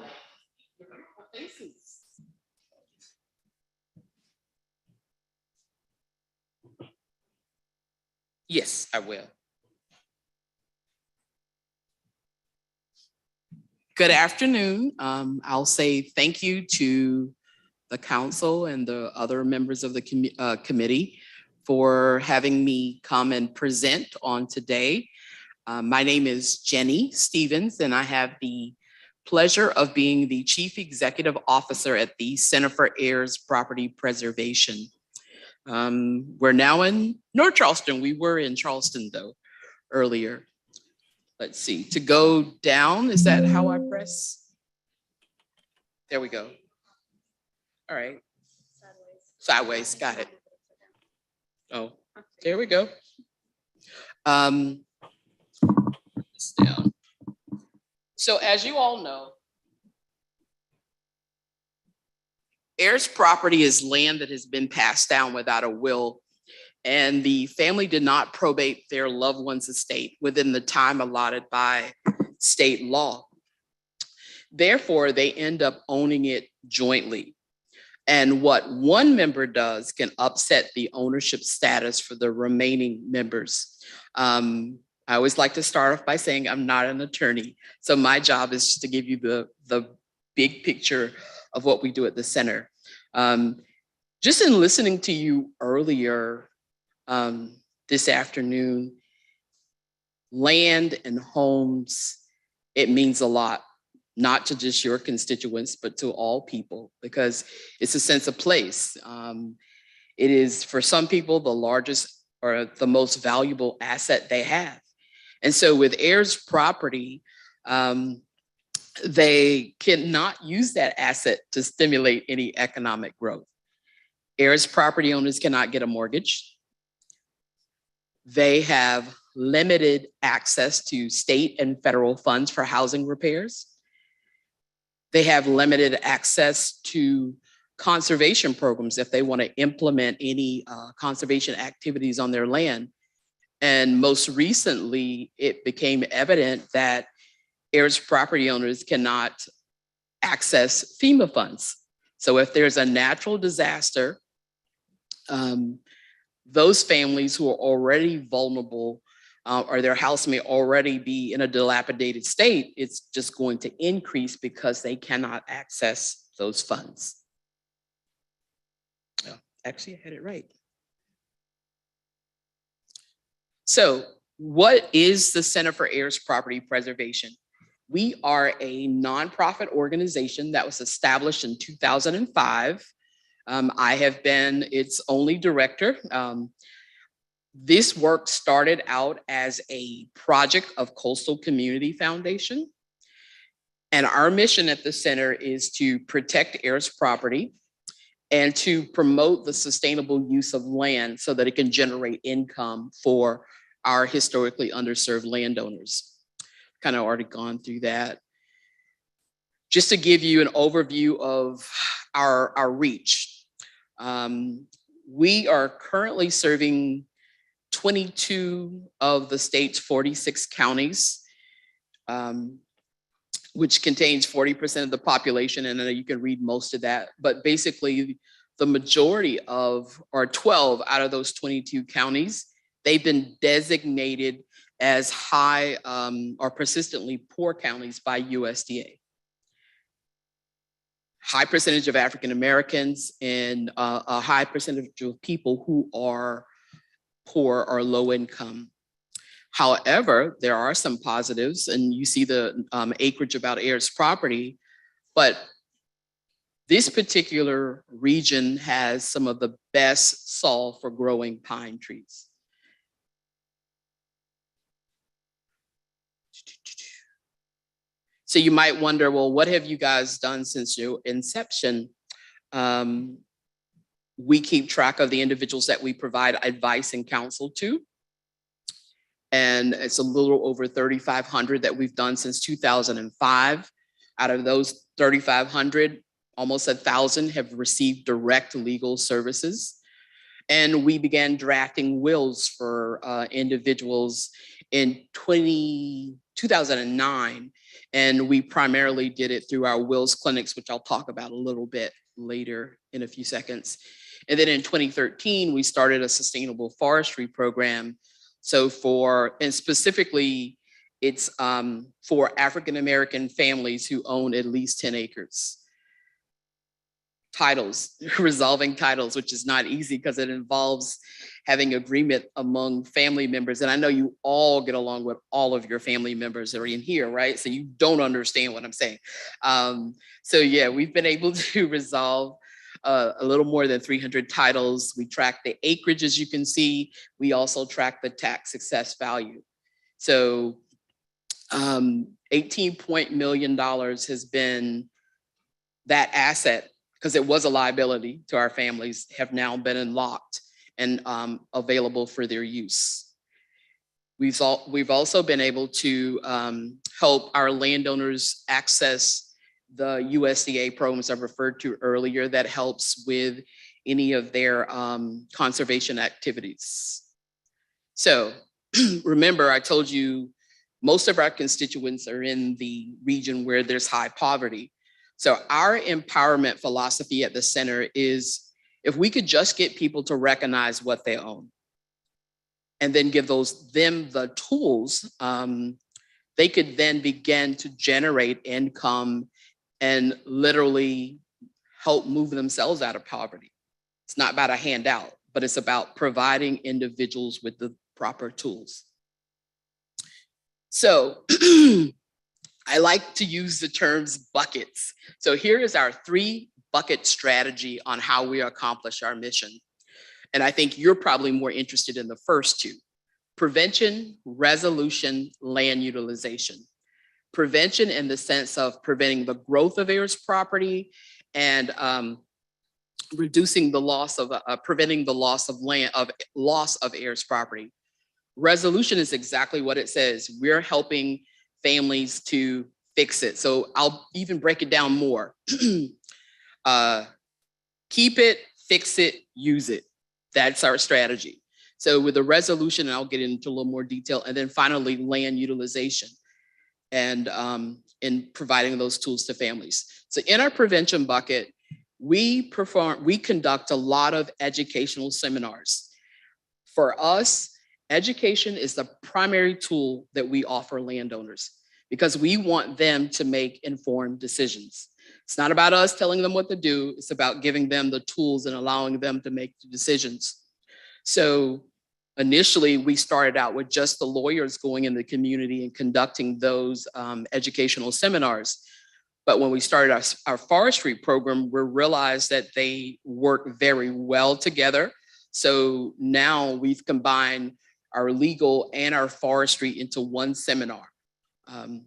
Faces. Yes, I will. Good afternoon. I'll say thank you to the council and the other members of the committee for having me come and present on today. My name is Jenny Stevens, and I have the pleasure of being the Chief Executive Officer at the Center for Ayers Property Preservation. We're now in North Charleston. We were in Charleston though earlier. Let's see, to go down, is that how I press? There we go. All right. Sideways, got it. Oh, there we go. This down. So as you all know, Ayers property is land that has been passed down without a will, and the family did not probate their loved one's estate within the time allotted by state law. Therefore, they end up owning it jointly. And what one member does can upset the ownership status for the remaining members. I always like to start off by saying I'm not an attorney. So my job is just to give you the big picture of what we do at the center. Just in listening to you earlier this afternoon, land and homes, it means a lot, not to just your constituents, but to all people, because it's a sense of place. It is, for some people, the largest or the most valuable asset they have. And so with Ayers property, they cannot use that asset to stimulate any economic growth. Ayers property owners cannot get a mortgage. They have limited access to state and federal funds for housing repairs. They have limited access to conservation programs if they want to implement any conservation activities on their land. And most recently, it became evident that Ayers property owners cannot access FEMA funds. So if there's a natural disaster, those families who are already vulnerable or their house may already be in a dilapidated state, it's just going to increase because they cannot access those funds. Oh, actually, I had it right. So what is the Center for Ayers Property Preservation? We are a nonprofit organization that was established in 2005. I have been its only director. This work started out as a project of Coastal Community Foundation. And our mission at the center is to protect Ayers property and to promote the sustainable use of land so that it can generate income for our historically underserved landowners. Kind of already gone through that. Just to give you an overview of our reach. We are currently serving 22 of the state's 46 counties, which contains 40% of the population, and you can read most of that. But basically, the majority of, or 12 out of those 22 counties, they've been designated as high or persistently poor counties by USDA. High percentage of African Americans and a high percentage of people who are poor or low income. However, there are some positives, and you see the acreage about Ayers property, but this particular region has some of the best soil for growing pine trees. So you might wonder, well, what have you guys done since your inception? We keep track of the individuals that we provide advice and counsel to. And it's a little over 3,500 that we've done since 2005. Out of those 3,500, almost 1,000 have received direct legal services. And we began drafting wills for individuals in 2009. And we primarily did it through our wills clinics, which I'll talk about a little bit later in a few seconds. And then in 2013, we started a sustainable forestry program. So and specifically, it's for African-American families who own at least 10 acres. titles, resolving titles, which is not easy because it involves having agreement among family members. And I know you all get along with all of your family members that are in here, right? So you don't understand what I'm saying. So yeah, we've been able to resolve a little more than 300 titles. We track the acreage, as you can see. We also track the tax success value. So $18 million has been that asset, because it was a liability to our families, have now been unlocked and available for their use. We've also been able to help our landowners access the USDA programs I referred to earlier that helps with any of their conservation activities. So remember, I told you most of our constituents are in the region where there's high poverty. So our empowerment philosophy at the center is, if we could just get people to recognize what they own and then give them the tools, they could then begin to generate income and literally help move themselves out of poverty. It's not about a handout, but it's about providing individuals with the proper tools. So I like to use the terms buckets. So here is our 3-bucket strategy on how we accomplish our mission. And I think you're probably more interested in the first 2: prevention, resolution, land utilization. Prevention in the sense of preventing the growth of Ayers property and reducing the loss of, preventing the loss of land, loss of Ayers property. Resolution is exactly what it says. We're helping families to fix it. So I'll even break it down more. Keep it, fix it, use it. That's our strategy. So with the resolution, and I'll get into a little more detail, and then finally land utilization and in providing those tools to families. So in our prevention bucket, we conduct a lot of educational seminars. For us, education is the primary tool that we offer landowners because we want them to make informed decisions. It's not about us telling them what to do. It's about giving them the tools and allowing them to make the decisions. So initially, we started out with just the lawyers going in the community and conducting those educational seminars. But when we started our forestry program, we realized that they work very well together. So now we've combined our legal and our forestry into one seminar. And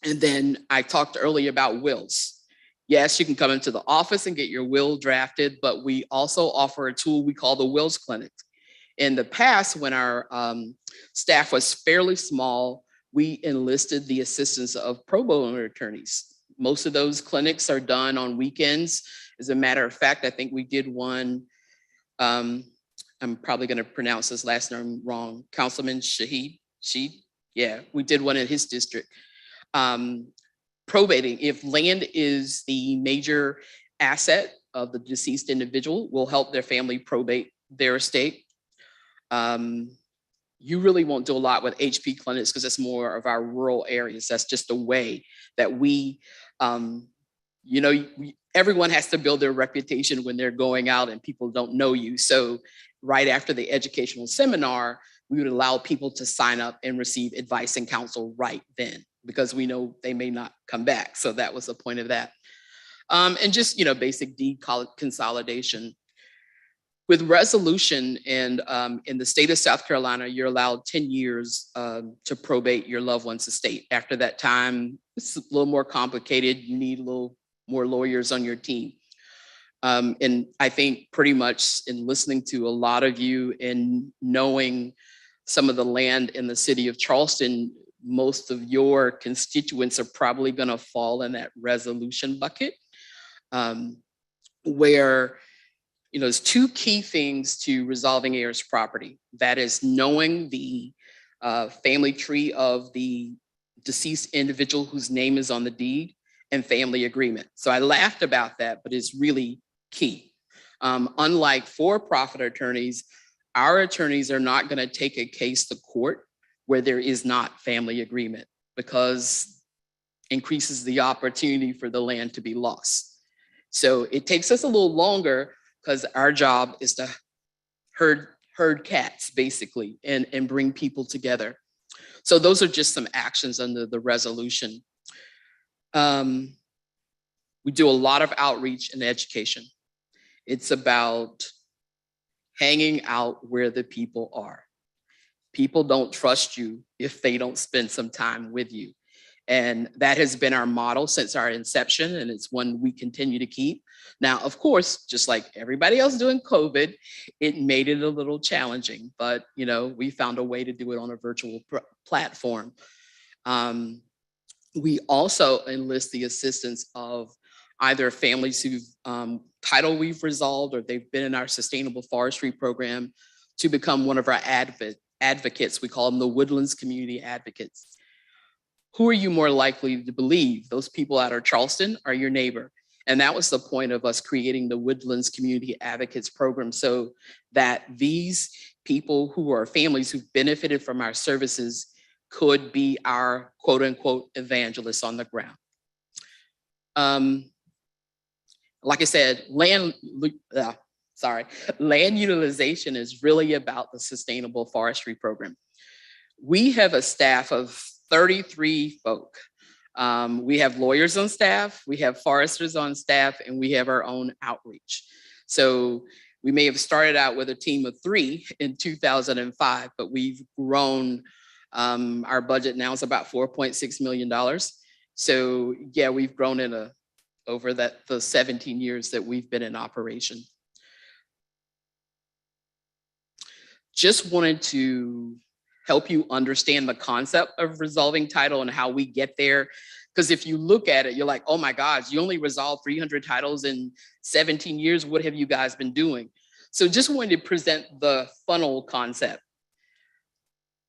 then I talked earlier about wills. Yes, you can come into the office and get your will drafted, but we also offer a tool we call the Wills Clinic. In the past, when our staff was fairly small, we enlisted the assistance of pro bono attorneys. Most of those clinics are done on weekends. As a matter of fact, I think we did one, I'm probably going to pronounce his last name wrong, Councilman Shaheed. Yeah, we did one in his district. Probating, if land is the major asset of the deceased individual, will help their family probate their estate. You really won't do a lot with HP clinics because it's more of our rural areas. That's just a way that we, everyone has to build their reputation when they're going out and people don't know you. So right after the educational seminar, we would allow people to sign up and receive advice and counsel right then, because we know they may not come back. So that was the point of that. And just, basic deed consolidation. With resolution and in the state of South Carolina, you're allowed 10 years to probate your loved one's estate. After that time, it's a little more complicated. You need a little more lawyers on your team. And I think pretty much in listening to a lot of you and knowing some of the land in the city of Charleston, most of your constituents are probably going to fall in that resolution bucket, where there's 2 key things to resolving Ayers property. That is knowing the family tree of the deceased individual whose name is on the deed and family agreement. So I laughed about that, but it's really key. Unlike for-profit attorneys, our attorneys are not going to take a case to court where there is not family agreement, because increases the opportunity for the land to be lost. So it takes us a little longer because our job is to herd cats basically and bring people together. So those are just some actions under the resolution. We do a lot of outreach and education. It's about hanging out where the people are. People don't trust you if they don't spend some time with you. And that has been our model since our inception, and it's one we continue to keep. Now, of course, just like everybody else doing COVID, it made it a little challenging, but we found a way to do it on a virtual platform. We also enlist the assistance of either families whose title we've resolved or they've been in our sustainable forestry program to become one of our advocates. We call them the Woodlands community advocates. Who are you more likely to believe? Those people out of Charleston are your neighbor. And that was the point of us creating the Woodlands Community Advocates Program, so that these people who are families who've benefited from our services could be our quote unquote evangelists on the ground. Like I said, land utilization is really about the sustainable forestry program. We have a staff of 33 folk. We have lawyers on staff, we have foresters on staff, and we have our own outreach. So we may have started out with a team of 3 in 2005, but we've grown. Our budget now is about $4.6 million. So yeah, we've grown over the 17 years that we've been in operation. Just wanted to help you understand the concept of resolving title and how we get there. Because if you look at it, you're like, oh my gosh, you only resolved 300 titles in 17 years. What have you guys been doing? So just wanted to present the funnel concept.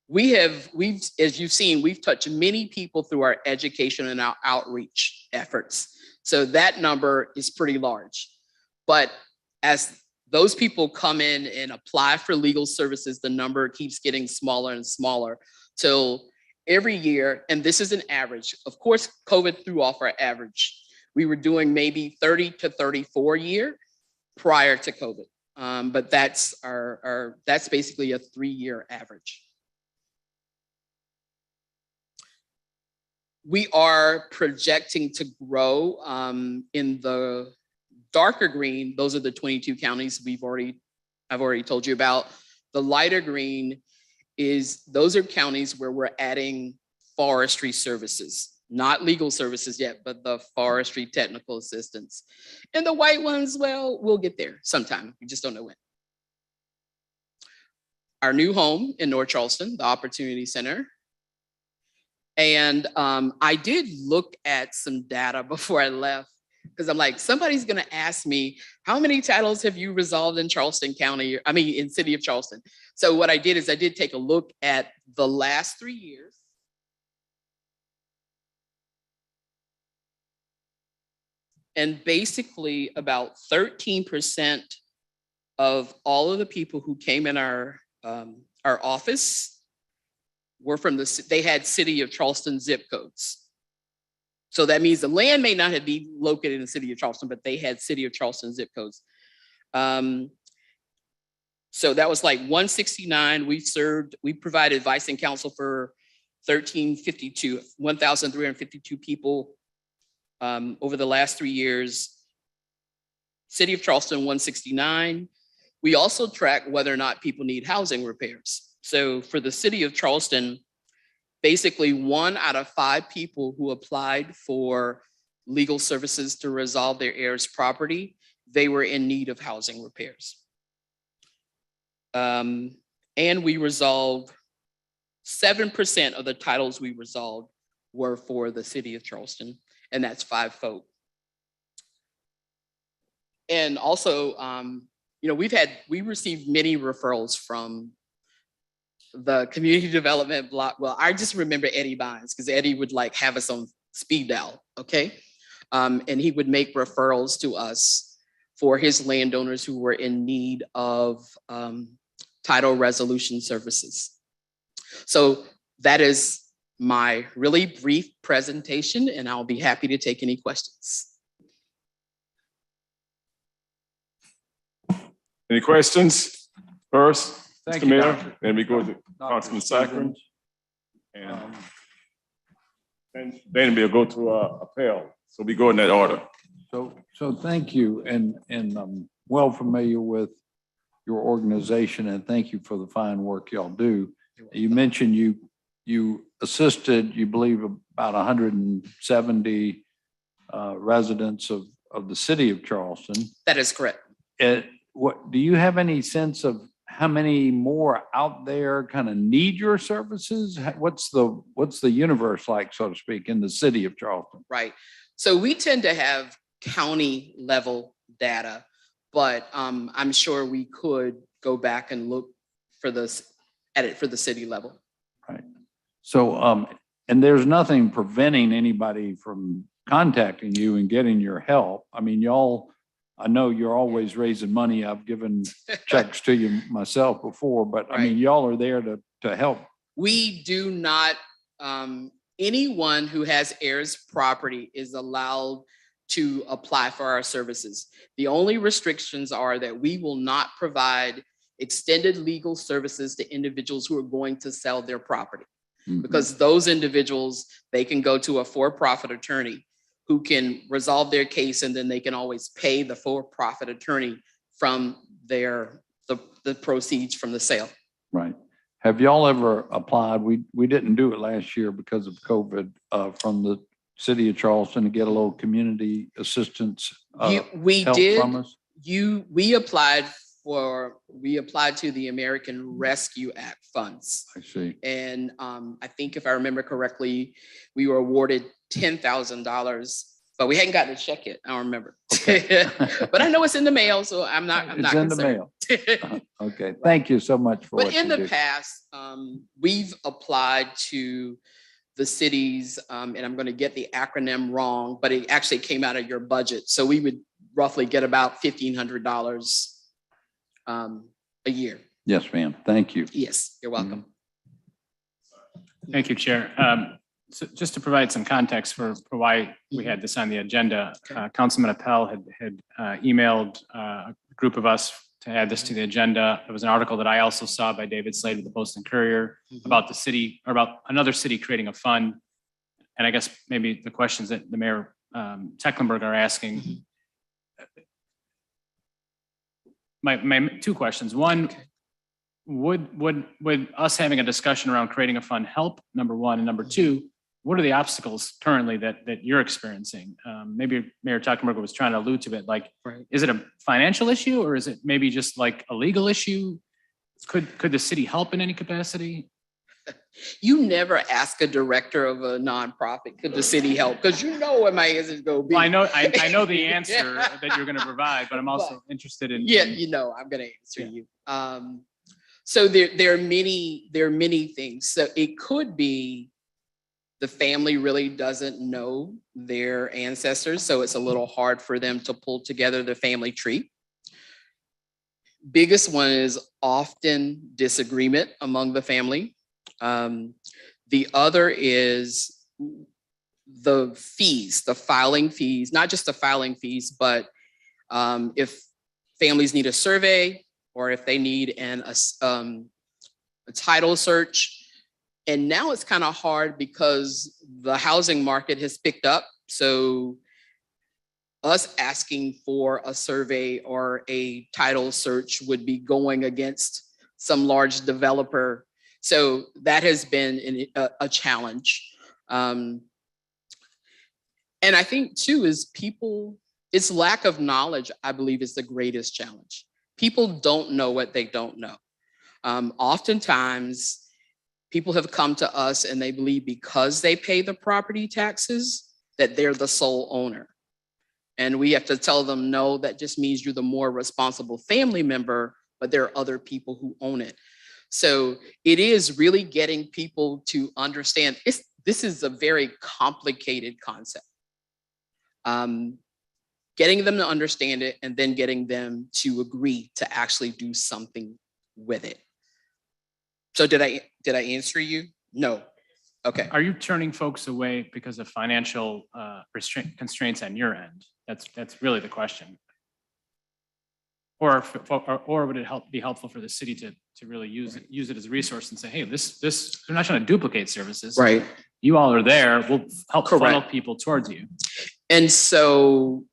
We've, as you've seen, we've touched many people through our education and our outreach efforts. So that number is pretty large. But as those people come in and apply for legal services, the number keeps getting smaller and smaller till every year, and this is an average. Of course, COVID threw off our average. We were doing maybe 30 to 34 a year prior to COVID. But that's that's basically a 3-year average. We are projecting to grow in the darker green. Those are the 22 counties I've already told you about. The lighter green those are counties where we're adding forestry services, not legal services yet, but the forestry technical assistance. And the white ones, well, we'll get there sometime. We just don't know when. Our new home in North Charleston, the Opportunity Center. And I did look at some data before I left, because I'm like, somebody's gonna ask me, how many titles have you resolved in Charleston County? I mean, in city of Charleston. So what I did is I did take a look at the last 3 years. And basically about 13% of all of the people who came in our office were from they had city of Charleston zip codes. So that means the land may not have been located in the city of Charleston, but they had city of Charleston zip codes. So that was like 169. We provided advice and counsel for 1,352 people over the last 3 years. City of Charleston, 169. We also track whether or not people need housing repairs. So for the city of Charleston, basically 1 out of 5 people who applied for legal services to resolve their heirs' property, they were in need of housing repairs. And we resolved 7% of the titles we resolved were for the city of Charleston, and that's 5 folk. And also, we received many referrals from the community development block. Well, I just remember Eddie Bynes, because Eddie would like have us on speed dial, okay? And he would make referrals to us for his landowners who were in need of title resolution services. So that is my really brief presentation, and I'll be happy to take any questions. Any questions? First, Thank Mr. you, Mayor, Doctor. then we go to Dr. Councilman Saccharin. Stevens. And then we'll go to appel. So we go in that order. So thank you, and I'm well familiar with your organization, and thank you for the fine work y'all do. You mentioned you assisted, you believe, about 170 residents of the city of Charleston. That is correct. What, do you have any sense of how many more out there kind of need your services? What's the universe like, so to speak, in the city of Charleston? Right. So we tend to have county level data, but I'm sure we could go back and look for this, at it for the city level. Right. So, and there's nothing preventing anybody from contacting you and getting your help. I mean, y'all, I know you're always raising money. I've given checks to you myself before, but I mean, y'all are there to help. We do not, anyone who has Ayers property is allowed to apply for our services. The only restrictions are that we will not provide extended legal services to individuals who are going to sell their property. Because those individuals, they can go to a for-profit attorney who can resolve their case, and then they can always pay the for-profit attorney from the proceeds from the sale. Right. Have y'all ever applied? We didn't do it last year because of COVID, from the city of Charleston to get a little community assistance We help did. from us? We applied to the American Rescue Act funds. I see. And I think if I remember correctly, we were awarded $10,000, but we hadn't gotten a check yet. I don't remember. Okay. But I know it's in the mail, so I'm not It's in the mail. Okay. Thank you so much for But what in you the do. past, we've applied to the cities, and I'm going to get the acronym wrong, but it actually came out of your budget. So we would roughly get about $1,500 a year. Yes, ma'am. Thank you. Yes, you're welcome. Thank you, Chair. So just to provide some context for why we had this on the agenda, Councilman Appel had emailed a group of us to add this to the agenda. There was an article that I also saw by David Slade of the Post and Courier about the city, or about another city creating a fund. And I guess maybe the questions that the Mayor Tecklenburg are asking. My two questions. One, would us having a discussion around creating a fund help? Number one, and number two, what are the obstacles currently that you're experiencing? Maybe Mayor Tecklenburg was trying to allude to it. Like, is it a financial issue, or is it maybe just like a legal issue? Could the city help in any capacity? You never ask a director of a nonprofit, could the city help? Because you know what my answer is going to be. Well, I know the answer that you're going to provide, but I'm also interested in. Yeah, you know, I'm going to answer you. So there are many things. So it could be the family really doesn't know their ancestors, so it's a little hard for them to pull together the family tree. Biggest one is often disagreement among the family. The other is the fees, the filing fees, not just the filing fees, but if families need a survey, or if they need a title search. And now it's kind of hard because the housing market has picked up. So us asking for a survey or a title search would be going against some large developer. So that has been a challenge. And I think too is it's lack of knowledge, I believe, is the greatest challenge. People don't know what they don't know. Oftentimes, people have come to us and they believe because they pay the property taxes that they're the sole owner. And we have to tell them, no, that just means you're the more responsible family member, but there are other people who own it. So it is really getting people to understand this is a very complicated concept. Getting them to understand it and then getting them to agree to actually do something with it. So did I answer you? No. Okay. Are you turning folks away because of financial constraints on your end? That's really the question. Or would it be helpful for the city to really use it as a resource and say, hey, this, we're not trying to duplicate services. Right. You all are there, we'll help funnel Correct. people towards you. And so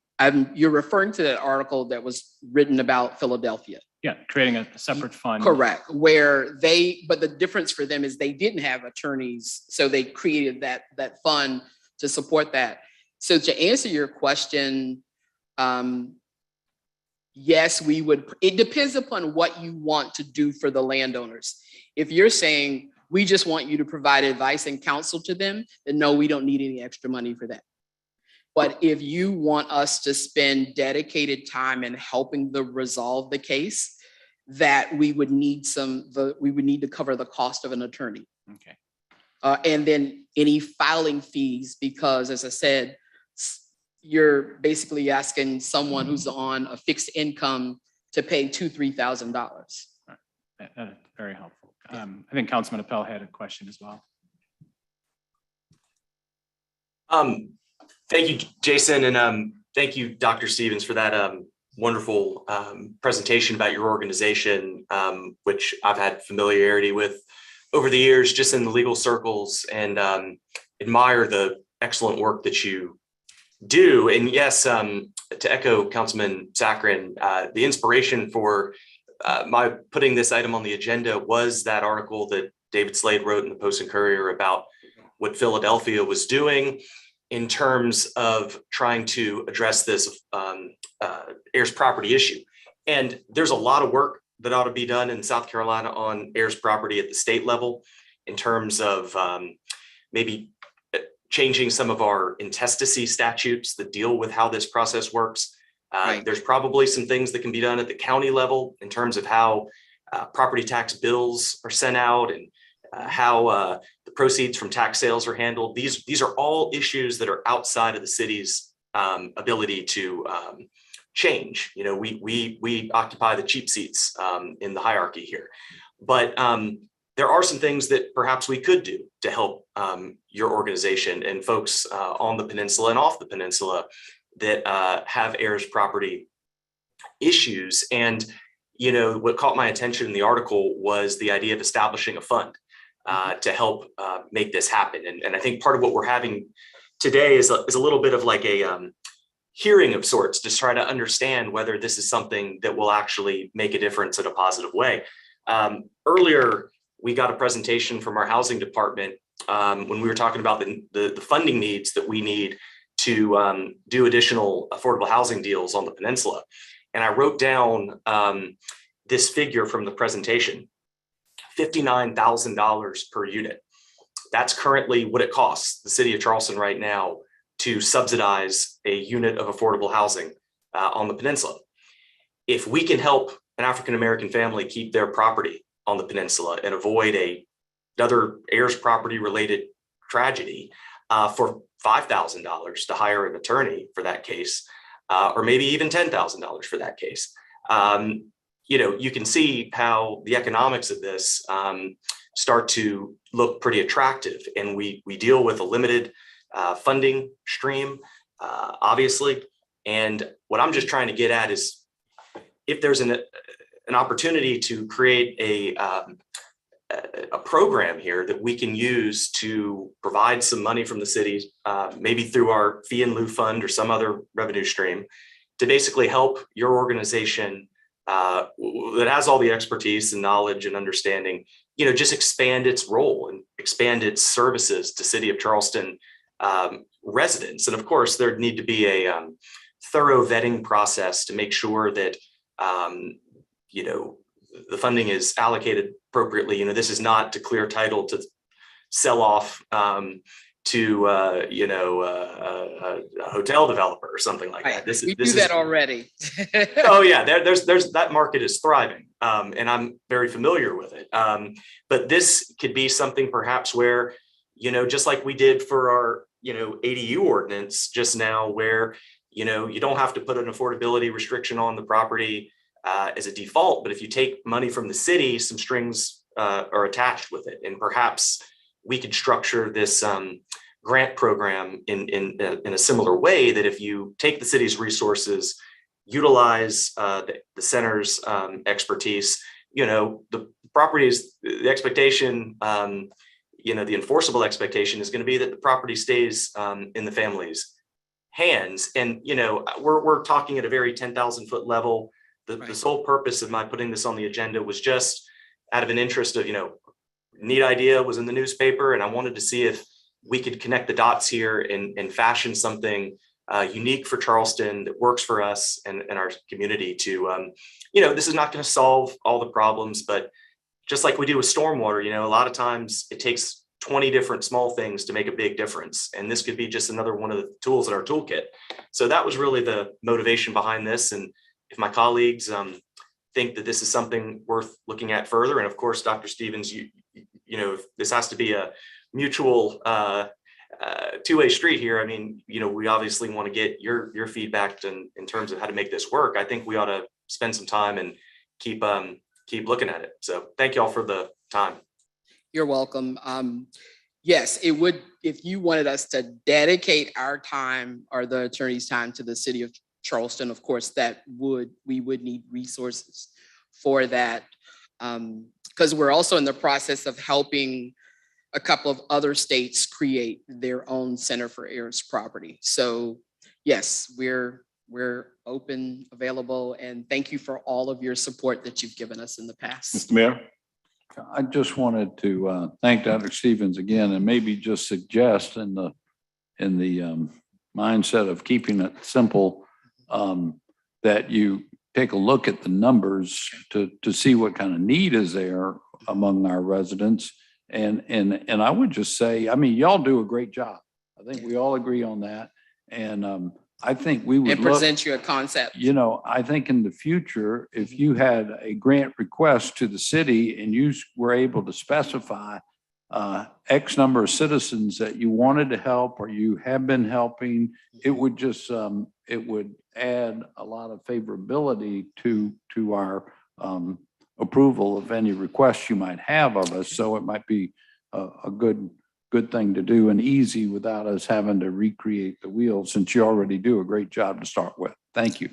you're referring to that article that was written about Philadelphia. Yeah, creating a separate fund. Correct, but the difference for them is they didn't have attorneys, so they created that fund to support that. So to answer your question, yes, we would, it depends upon what you want to do for the landowners. If you're saying, we just want you to provide advice and counsel to them, then no, we don't need any extra money for that. But if you want us to spend dedicated time in helping them resolve the case, that we would need to cover the cost of an attorney. Okay. And then any filing fees, because as I said, you're basically asking someone who's on a fixed income to pay $2,000-3,000. That is very helpful. I think Councilman Appel had a question as well. Thank you, Jason, and thank you, Dr. Stevens, for that wonderful presentation about your organization, which I've had familiarity with over the years, just in the legal circles, and admire the excellent work that you do. And yes, to echo Councilman Saccharin, the inspiration for my putting this item on the agenda was that article that David Slade wrote in the Post and Courier about what Philadelphia was doing in terms of trying to address this heirs property issue. And there's a lot of work that ought to be done in South Carolina on heirs property at the state level in terms of maybe changing some of our intestacy statutes that deal with how this process works. Right. There's probably some things that can be done at the county level in terms of how property tax bills are sent out and how the proceeds from tax sales are handled. These are all issues that are outside of the city's ability to change. You know, we occupy the cheap seats in the hierarchy here, but there are some things that perhaps we could do to help your organization and folks on the peninsula and off the peninsula that have heirs property issues. And, you know, what caught my attention in the article was the idea of establishing a fund to help make this happen. And I think part of what we're having today is a little bit of like a hearing of sorts to try to understand whether this is something that will actually make a difference in a positive way. Earlier, we got a presentation from our housing department when we were talking about the funding needs that we need to do additional affordable housing deals on the peninsula. And I wrote down this figure from the presentation, $59,000 per unit. That's currently what it costs the city of Charleston right now to subsidize a unit of affordable housing on the peninsula. If we can help an African-American family keep their property on the peninsula and avoid another heirs property related tragedy for $5,000 to hire an attorney for that case, or maybe even $10,000 for that case. You know, you can see how the economics of this start to look pretty attractive, and we deal with a limited funding stream, obviously. And what I'm just trying to get at is if there's an opportunity to create a program here that we can use to provide some money from the city, maybe through our fee in lieu fund or some other revenue stream, to basically help your organization that has all the expertise and knowledge and understanding, you know, just expand its role and expand its services to City of Charleston residents. And of course, there'd need to be a thorough vetting process to make sure that, you know, the funding is allocated appropriately. You know, this is not to clear title to sell off to you know, a hotel developer or something like that. We do that already. Oh yeah, there's that market is thriving, and I'm very familiar with it. But this could be something perhaps where, you know, just like we did for our, you know, ADU ordinance just now, where, you know, you don't have to put an affordability restriction on the property as a default, but if you take money from the city, some strings are attached with it, and perhaps we could structure this grant program in a similar way, that if you take the city's resources utilize the center's expertise. You know, the properties, the expectation, you know, the enforceable expectation is going to be that the property stays in the family's hands. And, you know, we're talking at a very 10,000 foot level. The sole purpose of my putting this on the agenda was just out of an interest of, you know, neat idea was in the newspaper, and I wanted to see if we could connect the dots here and fashion something unique for Charleston that works for us and our community to, you know, this is not going to solve all the problems, but just like we do with stormwater, you know, a lot of times it takes 20 different small things to make a big difference. And this could be just another one of the tools in our toolkit. So that was really the motivation behind this. And if my colleagues think that this is something worth looking at further, and of course, Dr. Stevens, you know, this has to be a mutual two-way street here. I mean, you know, we obviously want to get your feedback in terms of how to make this work. I think we ought to spend some time and keep looking at it. So thank you all for the time. You're welcome. Yes, it would, if you wanted us to dedicate our time or the attorney's time to the city of Charleston, of course, we would need resources for that. Because we're also in the process of helping a couple of other states create their own Center for Ayers property. So yes, we're open, available, and thank you for all of your support that you've given us in the past. Mr. Mayor? I just wanted to thank Dr. Stevens again, and maybe just suggest in the mindset of keeping it simple, that you take a look at the numbers to see what kind of need is there among our residents. And I would just say, I mean, y'all do a great job. I think we all agree on that. And I think we would present you a concept. You know, I think in the future, if you had a grant request to the city and you were able to specify X number of citizens that you wanted to help or you have been helping, it would just, it would add a lot of favorability to our approval of any requests you might have of us. So it might be a good thing to do and easy without us having to recreate the wheel, since you already do a great job to start with. Thank you.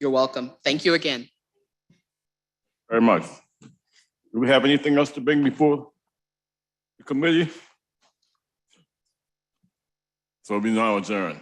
You're welcome. Thank you again. Very much. Do we have anything else to bring before the committee? So we now adjourn.